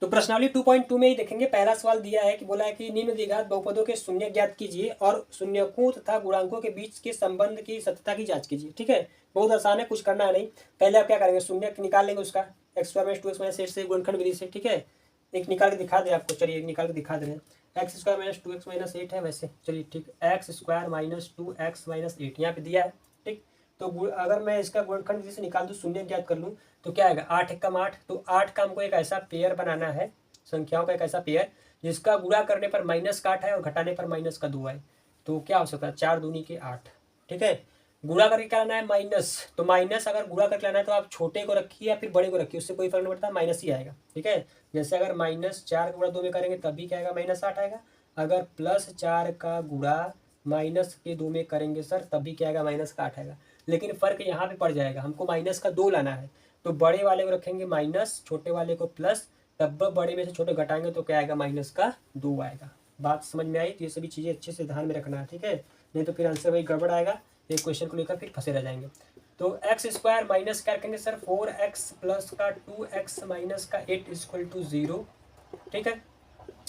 तो प्रश्नावली 2.2 में ही देखेंगे, पहला सवाल दिया है कि बोला है कि निम्न द्विघात बहुपदों के शून्य ज्ञात कीजिए और शून्यकों तथा गुणांकों के बीच के संबंध की सत्यता की जांच कीजिए, ठीक है। बहुत आसान है, कुछ करना है नहीं। पहले आप क्या करेंगे, शून्य निकाल लेंगे उसका x² - 2x - 8 से गुणनखंड विधि से, ठीक है। एक निकाल के दिखा दे आपको, चलिए एक निकाल के दिखा दे रहे हैं। x² - 2x - 8 है वैसे, चलिए ठीक, x² - 2x - 8 यहाँ पे दिया है, ठीक। तो अगर मैं इसका गुणनखंड विधि से निकाल दूँ, शून्य ज्ञात कर लूँ, तो क्या आएगा 8 × 8। तो 8 का हमको एक ऐसा पेयर बनाना है, संख्याओं का एक ऐसा पेयर जिसका गुणा करने पर -8 है और घटाने पर -2 है। तो क्या हो सकता है, 4 दूनी के 8, ठीक है। गुणा करके क्या लाना है माइनस, तो माइनस अगर गुणा करके लाना है तो आप छोटे को रखिए या फिर बड़े को रखिए, उससे कोई फर्क नहीं पड़ता, माइनस ही आएगा, ठीक है। जैसे अगर -4 का गुणा 2 में करेंगे तब भी क्या आएगा -8 आएगा। अगर +4 का गुणा -2 में करेंगे सर तब भी क्या आएगा -8 आएगा। लेकिन फर्क यहाँ पे पड़ जाएगा, हमको -2 लाना है, तो बड़े वाले को रखेंगे माइनस, छोटे वाले को प्लस, तब बड़े में से छोटे घटाएंगे तो क्या आएगा -2 आएगा। बात समझ में आई। तो ये सभी चीज़ें अच्छे से ध्यान में रखना है, ठीक है, नहीं तो फिर आंसर वही गड़बड़ आएगा, एक क्वेश्चन को लेकर फिर फंसे रह जाएंगे। तो x² माइनस क्या रखेंगे सर, 4x प्लस का 2x माइनस का 8 = 0, ठीक है।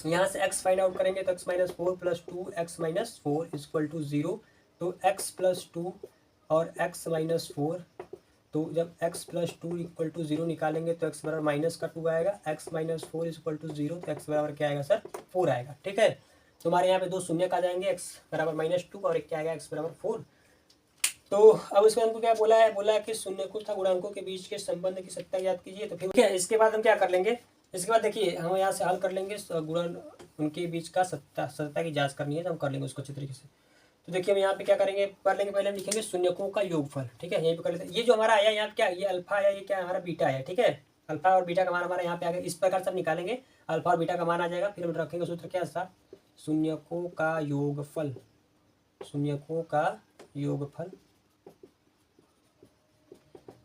यहाँ से x फाइंड आउट करेंगे तो x - 4 प्लस 2x - 4 = 0। तो x + 2 और x - 4, तो जब x + 2 = 0 निकालेंगे तो x बराबर -2 आएगा, x - 4 = 0, तो x बराबर क्या आएगा सर 4 आएगा, ठीक है। तो हमारे यहाँ पे दो शून्य आ जाएंगे, x बराबर -2 और एक क्या आएगा x बराबर 4। तो अब इसमें हमको क्या बोला है, बोला है कि शून्यकों तथा गुणांकों के बीच के संबंध की सत्ता याद कीजिए। तो फिर क्या इसके बाद हम क्या कर लेंगे, इसके बाद देखिए हम यहाँ से हल कर लेंगे गुणन, उनके बीच का सत्ता की जांच करनी है, तो हम कर लेंगे उसको अच्छे तरीके से। तो देखिए हम यहाँ पे क्या करेंगे, कर लेंगे, पहले हम लिखेंगे शून्यकों का योगफल, ठीक है। यहीं पे कर लेते हैं। ये जो हमारा आया यहाँ क्या, ये अल्फा है, ये क्या हमारा बीटा है, ठीक है। अल्फा और बीटा का मान हमारा यहाँ पे आ गया। इस प्रकार से हम निकालेंगे, अल्फा और बीटा का मान आ जाएगा। फिर हम रखेंगे सूत्र क्या था, शून्यकों का योगफल, शून्यकों का योगफल।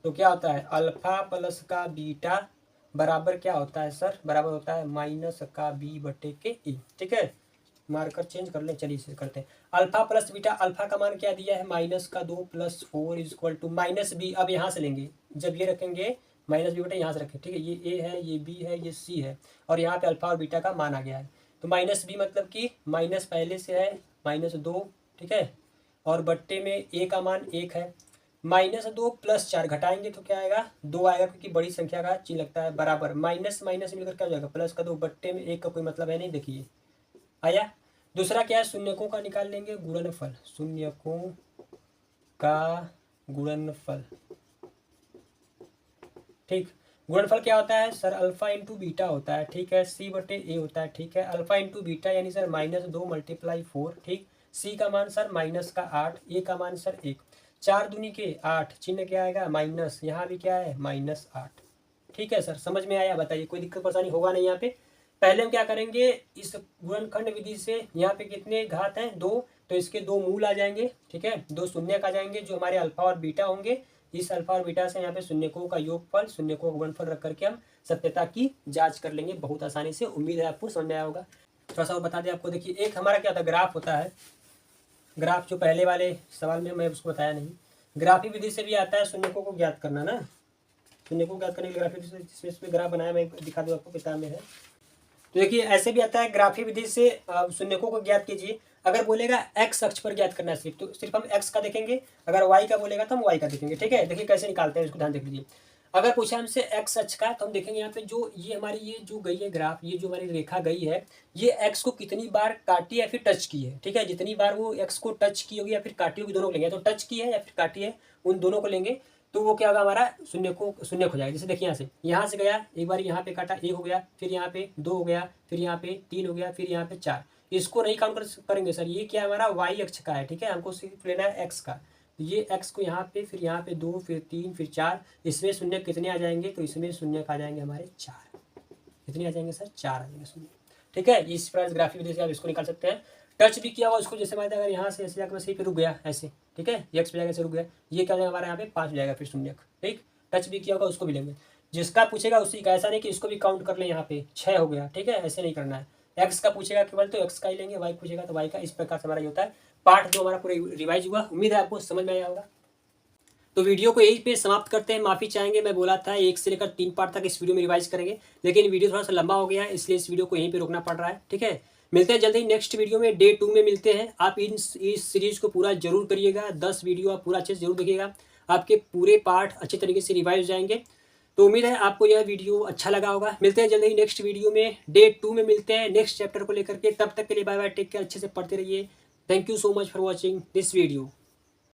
तो क्या होता है, अल्फा प्लस का बीटा बराबर क्या होता है सर, बराबर होता है माइनस का बी बटे के ई। ठीक है, मार्कर चेंज कर लें, चलिए इसे करते हैं। अल्फा प्लस बीटा, अल्फा का मान क्या दिया है, माइनस का 2 plus 4 is equal to minus B. अब यहाँ से लेंगे, जब ये रखेंगे माइनस बी बटे यहाँ से रखें। ठीक है, ये ए है, ये बी है, ये सी है, और यहाँ पे अल्फा और बीटा का मान आ गया है। तो माइनस बी मतलब कि माइनस पहले से है -2, ठीक है, और बट्टे में ए का मान 1 है। -2 प्लस 4 घटाएंगे तो क्या आएगा, 2 आएगा, क्योंकि बड़ी संख्या का चिन्ह लगता है बराबर। माइनस माइनस मिलकर क्या हो जाएगा, प्लस का 2, बट्टे में 1 का कोई मतलब है नहीं, देखिए आया। दूसरा क्या है, शून्यकों का निकाल लेंगे गुणनफल, शून्यकों का गुणनफल। ठीक, गुणनफल क्या होता है सर, अल्फा इंटू बीटा होता है। ठीक है, सी बटे ए होता है। ठीक है, अल्फा इंटू बीटा यानी सर -2 × 4। ठीक, सी का मान सर माइनस का 8, ए का मान सर 1, 4 दूनी के 8, चिन्ह क्या आएगा माइनस, यहाँ भी क्या है -8। ठीक है सर, समझ में आया, बताइए कोई दिक्कत परेशानी होगा नहीं यहाँ पे। पहले हम क्या करेंगे, इस गुणनखंड विधि से यहाँ पे कितने घात हैं, 2, तो इसके 2 मूल आ जाएंगे। ठीक है, 2 शून्यक आ जाएंगे जो हमारे अल्फा और बीटा होंगे। इस अल्फा और बीटा से यहाँ पे शून्यकों का योगफल, शून्यकों का गुणनफल रख करके हम सत्यता की जांच कर लेंगे बहुत आसानी से। उम्मीद है आपको समझ में आया होगा। थोड़ा सा और बता दें आपको, देखिए एक हमारा क्या होता है, ग्राफ होता है। ग्राफ जो पहले वाले सवाल में मैं उसको बताया नहीं, ग्राफी विधि से भी आता है शून्यकों को ज्ञात करना ना, शून्यकों को ज्ञात करने के लिए ग्राफी विधि से इसमें ग्राफ बनाया, मैं दिखा दूँ आपको, किताब में है। तो देखिए ऐसे भी आता है, ग्राफी विधि से शून्यकों को ज्ञात कीजिए। अगर बोलेगा एक्स अक्ष पर ज्ञात करना है सिर्फ, तो सिर्फ हम एक्स का देखेंगे। अगर वाई का बोलेगा तो हम वाई का देखेंगे। ठीक है, देखिए कैसे निकालते हैं, इसको ध्यान देख लीजिए। अगर पूछा हमसे एक्स अक्ष का, तो हम देखेंगे यहाँ पे जो ये हमारी ये जो गई है ग्राफ, ये जो हमारी रेखा गई है, ये एक्स को कितनी बार काटी या फिर टच की है। ठीक है, जितनी बार वो एक्स को टच की होगी या फिर काटी होगी, दोनों को लेंगे। तो टच की है या फिर काटी है, उन दोनों को लेंगे, तो वो क्या होगा, हमारा शून्य हो जाएगा। जैसे देखिए यहाँ से गया, एक बार यहाँ पे काटा, 1 हो गया, फिर यहाँ पे 2 हो गया, फिर यहाँ पे 3 हो गया, फिर यहाँ पे 4। इसको नहीं काउंट करेंगे सर, ये क्या हमारा वाई अक्ष का है। ठीक है, हमको सिर्फ लेना है एक्स का। तो ये एक्स को यहाँ पे, फिर यहाँ पे 2, फिर 3, फिर 4, इसमें शून्य कितने आ जाएंगे, तो इसमें शून्य आ जाएंगे हमारे 4। कितने आ जाएंगे सर, 4 आ जाएंगे शून्य। ठीक है, इस प्रकार ग्राफिक विधि से आप इसको निकाल सकते हैं। टच भी किया हुआ उसको, जैसे हमारे अगर यहाँ से ऐसे जाकर बस पे रुक गया ऐसे, ठीक है, एक्स पे जाकर ऐसे रुक गया, ये क्या हो जाएगा हमारे यहाँ पे 5 हो जाएगा, फिर शून्य। ठीक, टच भी किया होगा उसको भी लेंगे। जिसका पूछेगा उसी का, ऐसा नहीं कि इसको भी काउंट कर ले, यहाँ पे 6 हो गया। ठीक है, ऐसे नहीं करना है। एक्स का पूछेगा केवल तो एक्स का ही लेंगे, वाई पूछेगा तो वाई का। इस प्रकार से हमारा ये होता है पार्ट जो हमारा पूरा रिवाइज हुआ। उम्मीद है आपको समझ में आया होगा। तो वीडियो को यही पे समाप्त करते हैं। माफ़ी चाहेंगे, मैं बोला था 1 से लेकर 3 पार्ट तक इस वीडियो में रिवाइज करेंगे, लेकिन वीडियो थोड़ा सा लंबा हो गया है, इसलिए इस वीडियो को यहीं पे रोकना पड़ रहा है। ठीक है, मिलते हैं जल्दी ही नेक्स्ट वीडियो में, डे 2 में मिलते हैं। आप इस सीरीज को पूरा जरूर करिएगा, 10 वीडियो आप पूरा अच्छे से जरूर देखिएगा, आपके पूरे पार्ट अच्छे तरीके से रिवाइज हो जाएंगे। तो उम्मीद है आपको यह वीडियो अच्छा लगा होगा। मिलते हैं जल्दी ही नेक्स्ट वीडियो में, डे 2 में मिलते हैं नेक्स्ट चैप्टर को लेकर के। तब तक के लिए बाय बाय, टेक केयर, अच्छे से पढ़ते रहिए। Thank you so much for watching this video.